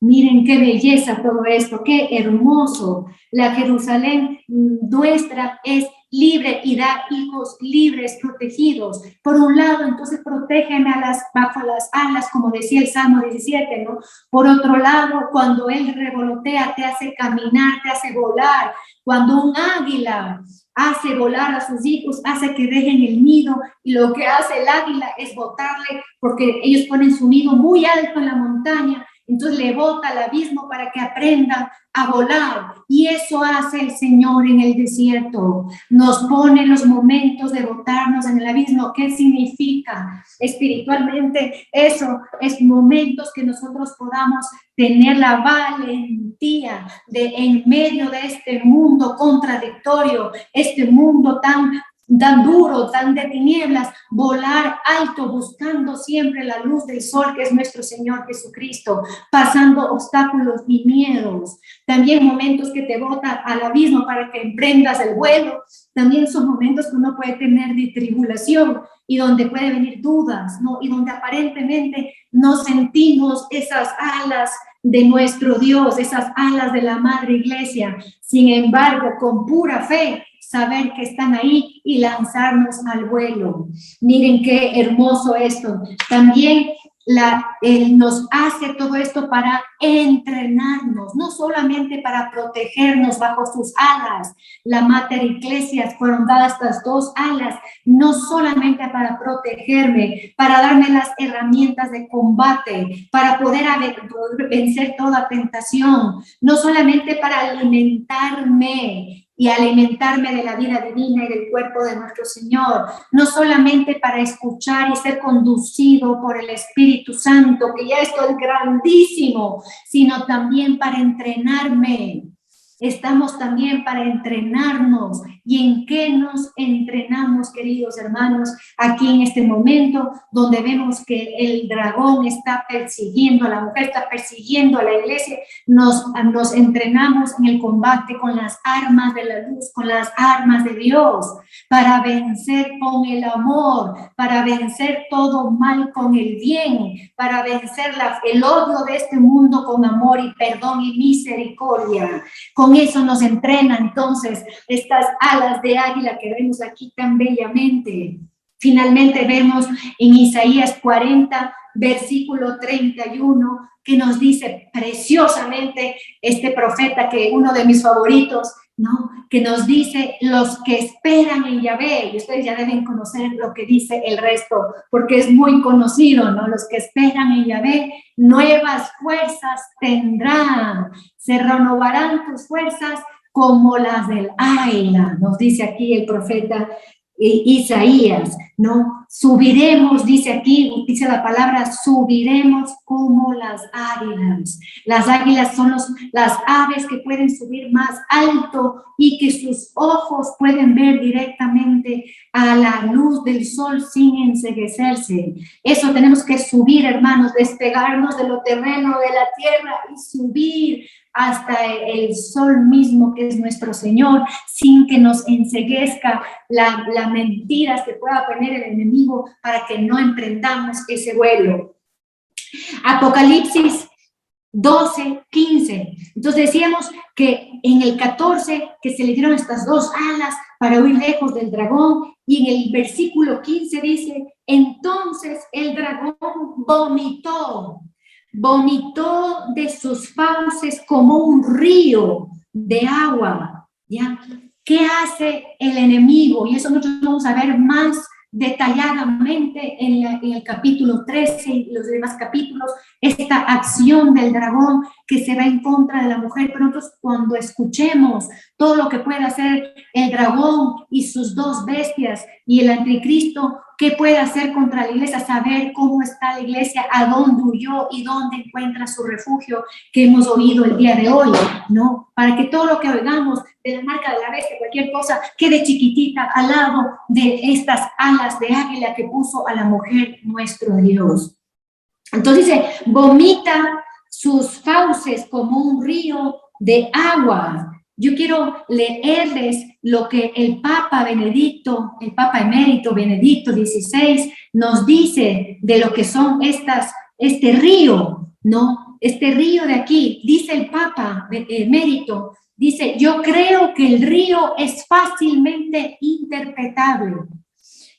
Miren qué belleza todo esto, qué hermoso. La Jerusalén nuestra es libre y da hijos libres, protegidos. Por un lado, entonces protegen bajo las alas, como decía el Salmo 17, ¿no? Por otro lado, cuando Él revolotea, te hace caminar, te hace volar. Cuando un águila hace volar a sus hijos, hace que dejen el nido, y lo que hace el águila es botarle, porque ellos ponen su nido muy alto en la montaña, entonces le bota al abismo para que aprendan a volar. Y eso hace el Señor en el desierto. Nos pone los momentos de botarnos en el abismo. ¿Qué significa espiritualmente? Eso es momentos que nosotros podamos tener la valentía de, en medio de este mundo contradictorio, este mundo tan duro, tan de tinieblas, volar alto, buscando siempre la luz del sol, que es nuestro Señor Jesucristo, pasando obstáculos y miedos. También momentos que te botan al abismo para que emprendas el vuelo. También son momentos que uno puede tener de tribulación y donde puede venir dudas, ¿no? Y donde aparentemente no sentimos esas alas de nuestro Dios, esas alas de la Madre Iglesia. Sin embargo, con pura fe, saber que están ahí y lanzarnos al vuelo. Miren qué hermoso esto. También nos hace todo esto para entrenarnos, no solamente para protegernos bajo sus alas. La Mater Ecclesias fueron dadas estas dos alas, no solamente para protegerme, para darme las herramientas de combate, para poder vencer toda tentación, no solamente para alimentarme y alimentarme de la vida divina y del cuerpo de nuestro Señor, no solamente para escuchar y ser conducido por el Espíritu Santo, que ya esto es grandísimo, sino también para entrenarme estamos también para entrenarnos. ¿Y en qué nos entrenamos, queridos hermanos? Aquí en este momento, donde vemos que el dragón está persiguiendo a la mujer, está persiguiendo a la iglesia, nos entrenamos en el combate con las armas de la luz, con las armas de Dios, para vencer con el amor, para vencer todo mal con el bien, para vencer el odio de este mundo con amor y perdón y misericordia. Con eso nos entrena entonces estas alas de águila que vemos aquí tan bellamente. Finalmente vemos en Isaías 40, versículo 31, que nos dice preciosamente este profeta, que uno de mis favoritos, ¿no? Que nos dice: los que esperan en Yahvé, y ustedes ya deben conocer lo que dice el resto, porque es muy conocido, ¿no? Los que esperan en Yahvé, nuevas fuerzas tendrán, se renovarán tus fuerzas como las del águila, nos dice aquí el profeta Isaías, ¿no? Subiremos, dice aquí, dice la palabra, subiremos como las águilas. Las águilas son las aves que pueden subir más alto y que sus ojos pueden ver directamente a la luz del sol sin enceguecerse. Eso tenemos que subir, hermanos, despegarnos de lo terreno, de la tierra y subir hasta el sol mismo, que es nuestro Señor, sin que nos enceguezca la mentiras que pueda poner el enemigo para que no emprendamos ese vuelo. Apocalipsis 12, 15. Entonces decíamos que en el 14 que se le dieron estas dos alas para huir lejos del dragón, y en el versículo 15 dice: entonces el dragón vomitó de sus fauces como un río de agua, ¿ya? ¿Qué hace el enemigo? Y eso nosotros vamos a ver más detalladamente en el capítulo 13 y los demás capítulos, esta acción del dragón que se va en contra de la mujer. Pero nosotros, cuando escuchemos todo lo que puede hacer el dragón y sus dos bestias y el anticristo, qué puede hacer contra la iglesia, saber cómo está la iglesia, a dónde huyó y dónde encuentra su refugio, que hemos oído el día de hoy, ¿no? Para que todo lo que oigamos de la marca de la bestia, cualquier cosa, quede chiquitita al lado de estas alas de águila que puso a la mujer nuestro Dios. Entonces dice: vomita sus fauces como un río de agua. Yo quiero leerles lo que el Papa Benedicto, el Papa Emérito Benedicto XVI, nos dice de lo que son este río, ¿no? Este río de aquí. Dice el Papa Emérito, dice: yo creo que el río es fácilmente interpretable.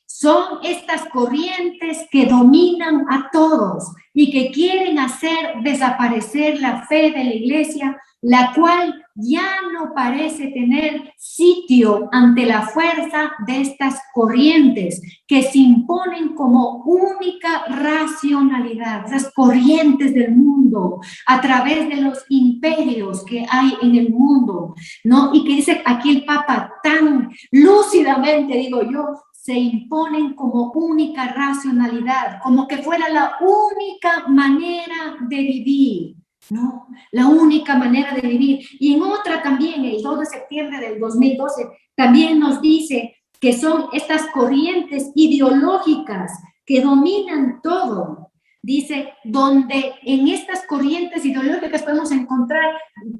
Son estas corrientes que dominan a todos y que quieren hacer desaparecer la fe de la iglesia, la cual ya no parece tener sitio ante la fuerza de estas corrientes que se imponen como única racionalidad, esas corrientes del mundo a través de los imperios que hay en el mundo, ¿no? Y que dice aquí el Papa tan lúcidamente, digo yo, se imponen como única racionalidad, como que fuera la única manera de vivir, ¿no? La única manera de vivir. Y en otra también, el 2 de septiembre del 2012, también nos dice que son estas corrientes ideológicas que dominan todo. Dice, donde en estas corrientes ideológicas podemos encontrar,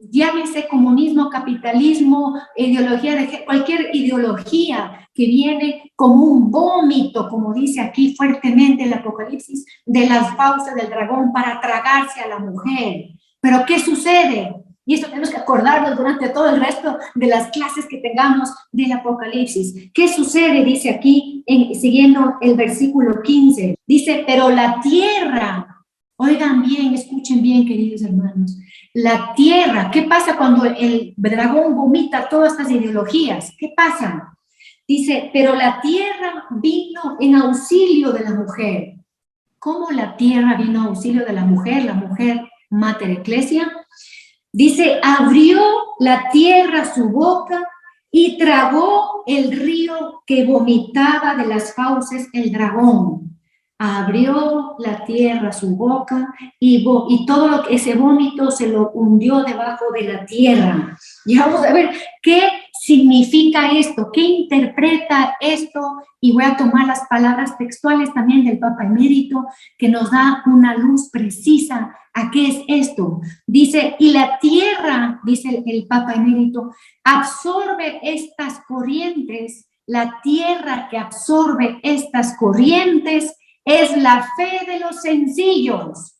llámese comunismo, capitalismo, ideología de cualquier ideología que viene como un vómito, como dice aquí fuertemente el Apocalipsis, de las fauces del dragón para tragarse a la mujer. Pero ¿qué sucede? Y esto tenemos que acordarnos durante todo el resto de las clases que tengamos del Apocalipsis. ¿Qué sucede? Dice aquí, siguiendo el versículo 15. Dice, pero la tierra, oigan bien, escuchen bien, queridos hermanos. La tierra, ¿qué pasa cuando el dragón vomita todas estas ideologías? ¿Qué pasa? Dice, pero la tierra vino en auxilio de la mujer. ¿Cómo la tierra vino en auxilio de la mujer Mater Ecclesia? Dice, abrió la tierra su boca y tragó el río que vomitaba de las fauces el dragón. abrió la tierra su boca y todo ese vómito se lo hundió debajo de la tierra. Y vamos a ver qué significa esto, qué interpreta esto, y voy a tomar las palabras textuales también del Papa Emérito, que nos da una luz precisa a qué es esto. Dice, y la tierra, dice el Papa Emérito, absorbe estas corrientes. La tierra que absorbe estas corrientes es la fe de los sencillos,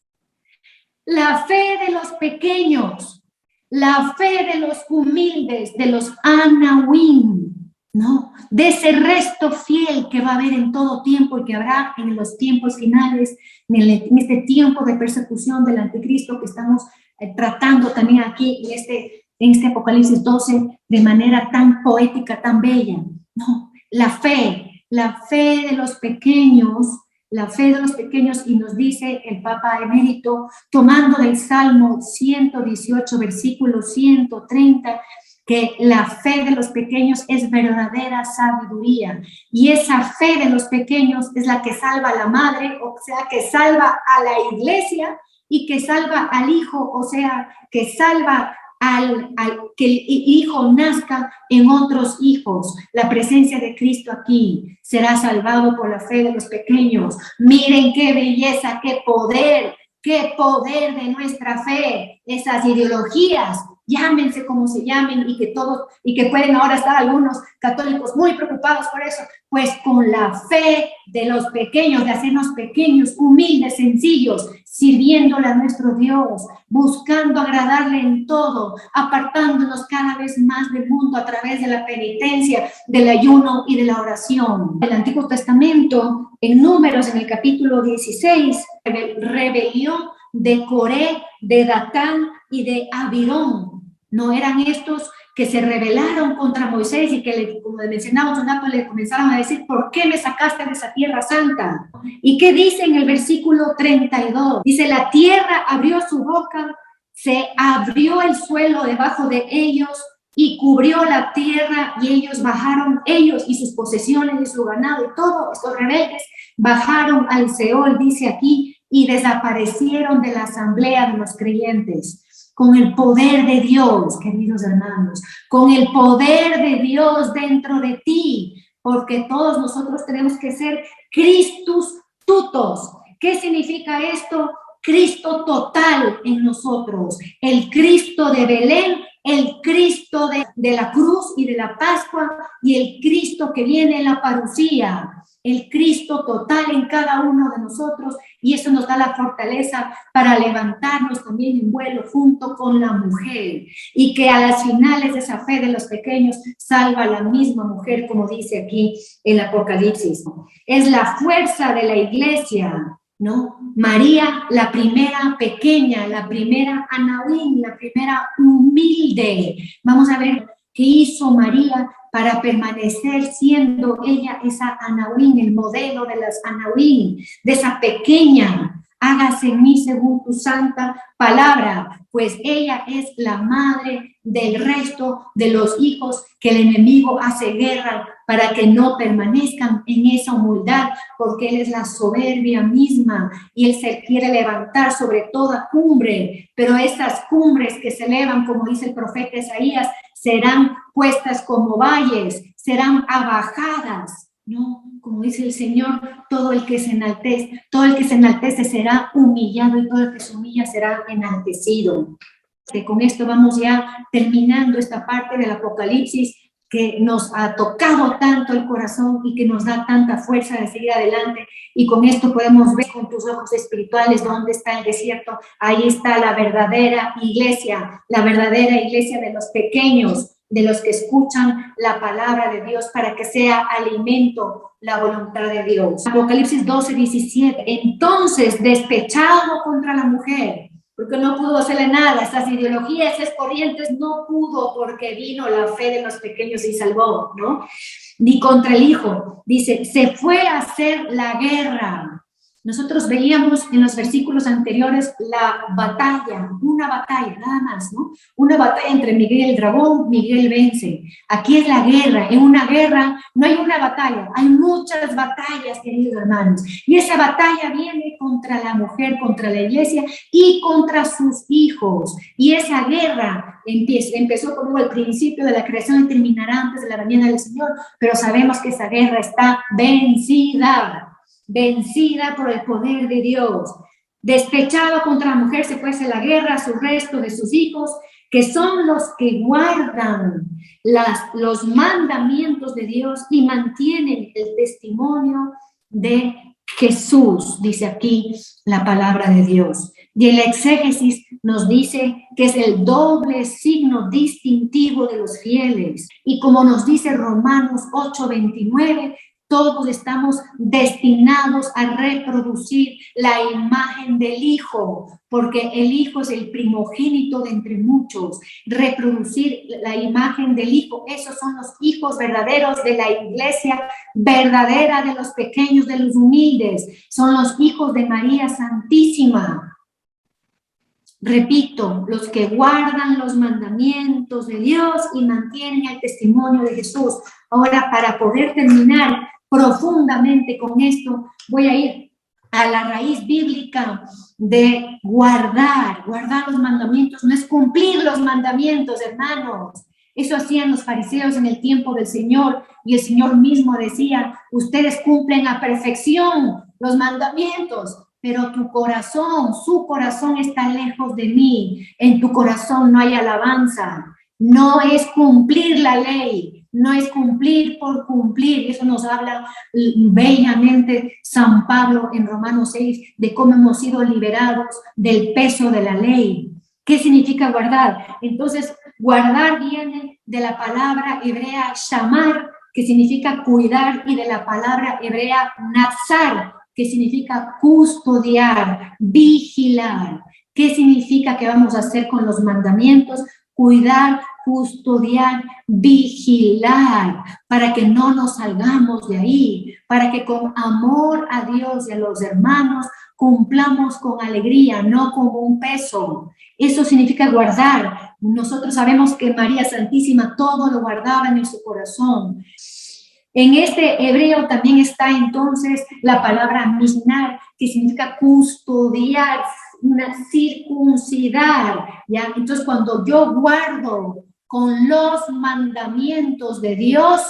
la fe de los pequeños, la fe de los humildes, de los Anahuim, ¿no? De ese resto fiel que va a haber en todo tiempo y que habrá en los tiempos finales, en este tiempo de persecución del anticristo que estamos tratando también aquí en este Apocalipsis 12 de manera tan poética, tan bella, ¿no? La fe de los pequeños, la fe de los pequeños, y nos dice el Papa Emérito, tomando del Salmo 118, versículo 130, que la fe de los pequeños es verdadera sabiduría, y esa fe de los pequeños es la que salva a la madre, o sea, que salva a la iglesia, y que salva al hijo, o sea, que salva al que el hijo nazca en otros hijos. La presencia de Cristo aquí será salvado por la fe de los pequeños. Miren qué belleza, qué poder de nuestra fe. Esas ideologías, llámense como se llamen, y que pueden ahora estar algunos católicos muy preocupados por eso, pues con la fe de los pequeños, de hacernos pequeños, humildes, sencillos, sirviéndole a nuestro Dios, buscando agradarle en todo, apartándonos cada vez más del mundo a través de la penitencia, del ayuno y de la oración. El Antiguo Testamento, en Números, en el capítulo 16, rebelión de Coré, de Datán y de Abirón. No eran estos que se rebelaron contra Moisés y que, como mencionamos un rato, le comenzaron a decir, ¿por qué me sacaste de esa tierra santa? ¿Y qué dice en el versículo 32? Dice, la tierra abrió su boca, se abrió el suelo debajo de ellos y cubrió la tierra, y ellos bajaron, ellos y sus posesiones y su ganado y todos estos rebeldes bajaron al Seol, dice aquí, y desaparecieron de la asamblea de los creyentes. Con el poder de Dios, queridos hermanos, con el poder de Dios dentro de ti, porque todos nosotros tenemos que ser Christus tutos. ¿Qué significa esto? Cristo total en nosotros, el Cristo de Belén, el Cristo de la cruz y de la Pascua, y el Cristo que viene en la parucía, el Cristo total en cada uno de nosotros, y eso nos da la fortaleza para levantarnos también en vuelo junto con la mujer, y que a las finales de esa fe de los pequeños salva a la misma mujer, como dice aquí el Apocalipsis. Es la fuerza de la iglesia, ¿no? María, la primera pequeña, la primera Anahuim, la primera humilde. Vamos a ver qué hizo María para permanecer siendo ella esa Anahuim, el modelo de las Anahuim, de esa pequeña. Hágase en mí según tu santa palabra, pues ella es la madre del resto de los hijos que el enemigo hace guerra para que no permanezcan en esa humildad, porque él es la soberbia misma y él se quiere levantar sobre toda cumbre, pero esas cumbres que se elevan, como dice el profeta Isaías, serán puestas como valles, serán abajadas, ¿no? Como dice el Señor, todo el que se enaltece será humillado, y todo el que se humilla será enaltecido. Con esto vamos ya terminando esta parte del Apocalipsis que nos ha tocado tanto el corazón y que nos da tanta fuerza de seguir adelante. Y con esto podemos ver con tus ojos espirituales dónde está el desierto. Ahí está la verdadera iglesia de los pequeños, de los que escuchan la palabra de Dios para que sea alimento la voluntad de Dios. Apocalipsis 12, 17. Entonces, despechado contra la mujer, porque no pudo hacerle nada, esas ideologías, esas corrientes, no pudo, porque vino la fe de los pequeños y salvó, ¿no? Ni contra el hijo. Dice, se fue a hacer la guerra Nosotros veíamos en los versículos anteriores la batalla, una batalla, nada más, ¿no? Una batalla entre Miguel y el dragón, Miguel vence. Aquí es la guerra, en una guerra no hay una batalla, hay muchas batallas, queridos hermanos. Y esa batalla viene contra la mujer, contra la iglesia y contra sus hijos. Y esa guerra empezó como el principio de la creación y terminará antes de la venida del Señor, pero sabemos que esa guerra está vencida por el poder de Dios. Despechado contra la mujer se fuese la guerra, su resto de sus hijos, que son los que guardan los mandamientos de Dios y mantienen el testimonio de Jesús, dice aquí la palabra de Dios. Y el exégesis nos dice que es el doble signo distintivo de los fieles. Y como nos dice Romanos 8:29, todos estamos destinados a reproducir la imagen del Hijo, porque el Hijo es el primogénito de entre muchos. Reproducir la imagen del Hijo, esos son los hijos verdaderos de la iglesia verdadera, de los pequeños, de los humildes. Son los hijos de María Santísima. Repito, los que guardan los mandamientos de Dios y mantienen el testimonio de Jesús. Ahora, para poder terminar profundamente con esto, voy a ir a la raíz bíblica de guardar los mandamientos. No es cumplir los mandamientos, hermanos. Eso hacían los fariseos en el tiempo del Señor, y el Señor mismo decía: ustedes cumplen a perfección los mandamientos, pero tu corazón, su corazón está lejos de mí. En tu corazón no hay alabanza. No es cumplir la ley, no es cumplir por cumplir. Eso nos habla bellamente San Pablo en Romanos 6, de cómo hemos sido liberados del peso de la ley. ¿Qué significa guardar? Entonces, guardar viene de la palabra hebrea shamar, que significa cuidar, y de la palabra hebrea nazar, que significa custodiar, vigilar. ¿Qué significa que vamos a hacer con los mandamientos? Cuidar, custodiar, vigilar, para que no nos salgamos de ahí, para que con amor a Dios y a los hermanos cumplamos con alegría, no como un peso. Eso significa guardar. Nosotros sabemos que María Santísima todo lo guardaba en su corazón. En este hebreo también está entonces la palabra misnar, que significa custodiar, circuncidar, ¿ya? Entonces, cuando yo guardo con los mandamientos de Dios,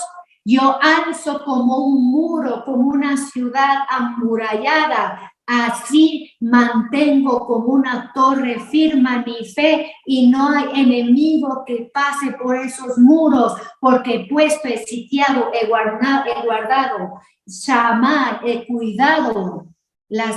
yo alzo como un muro, como una ciudad amurallada. Así mantengo como una torre firme mi fe, y no hay enemigo que pase por esos muros, porque he puesto, he sitiado, he guardado, llamar, he cuidado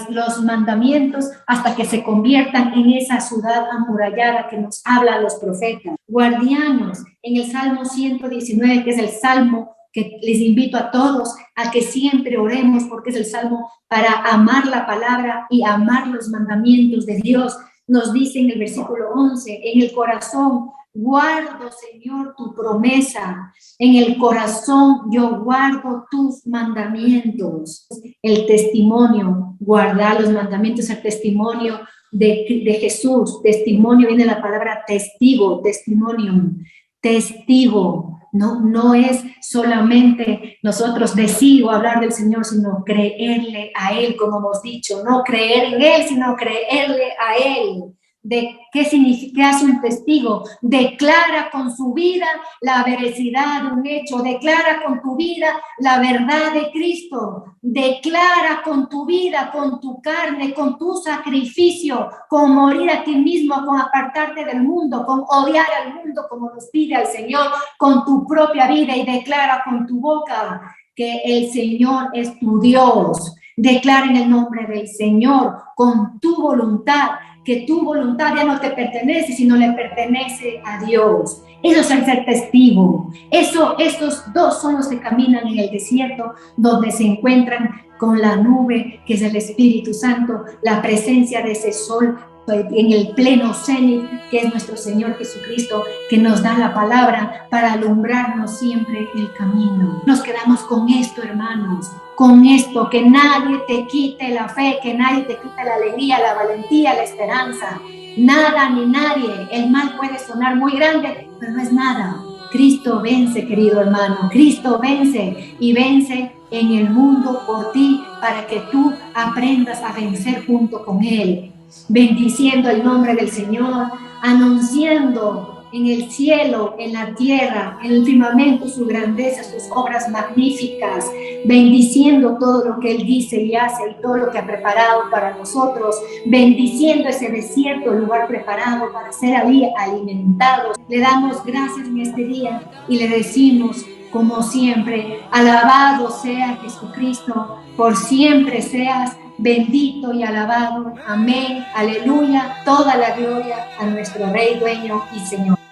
los mandamientos hasta que se conviertan en esa ciudad amurallada que nos hablan los profetas. Guardianos, en el Salmo 119, que es el Salmo que les invito a todos a que siempre oremos, porque es el Salmo para amar la palabra y amar los mandamientos de Dios. Nos dice en el versículo 11, en el corazón guardo, Señor, tu promesa. En el corazón yo guardo tus mandamientos. El testimonio, guardar los mandamientos, el testimonio de Jesús. Testimonio viene de la palabra testigo, testimonium, testigo. No es solamente nosotros decir o hablar del Señor, sino creerle a Él, como hemos dicho. No creer en Él, sino creerle a Él. ¿De qué significa? Hace un testigo? Declara con su vida la veracidad de un hecho, declara con tu vida la verdad de Cristo, declara con tu vida, con tu carne, con tu sacrificio, con morir a ti mismo, con apartarte del mundo, con odiar al mundo como nos pide el Señor, con tu propia vida, y declara con tu boca que el Señor es tu Dios. Declara en el nombre del Señor con tu voluntad, que tu voluntad ya no te pertenece, sino le pertenece a Dios. Eso es el ser testigo. Estos dos son los que caminan en el desierto, donde se encuentran con la nube, que es el Espíritu Santo, la presencia de ese sol en el pleno cenit, que es nuestro Señor Jesucristo, que nos da la palabra para alumbrarnos siempre el camino. Nos quedamos con esto, hermanos, con esto, que nadie te quite la fe, que nadie te quite la alegría, la valentía, la esperanza. Nada ni nadie. El mal puede sonar muy grande, pero no es nada. Cristo vence, querido hermano. Cristo vence y vence en el mundo por ti, para que tú aprendas a vencer junto con Él. Bendiciendo el nombre del Señor, anunciando en el cielo, en la tierra, en el firmamento su grandeza, sus obras magníficas, bendiciendo todo lo que Él dice y hace y todo lo que ha preparado para nosotros, bendiciendo ese desierto, el lugar preparado para ser ahí alimentados. Le damos gracias en este día y le decimos, como siempre, alabado sea Jesucristo, por siempre seas bendito y alabado. Amén, aleluya, toda la gloria a nuestro Rey, dueño y Señor.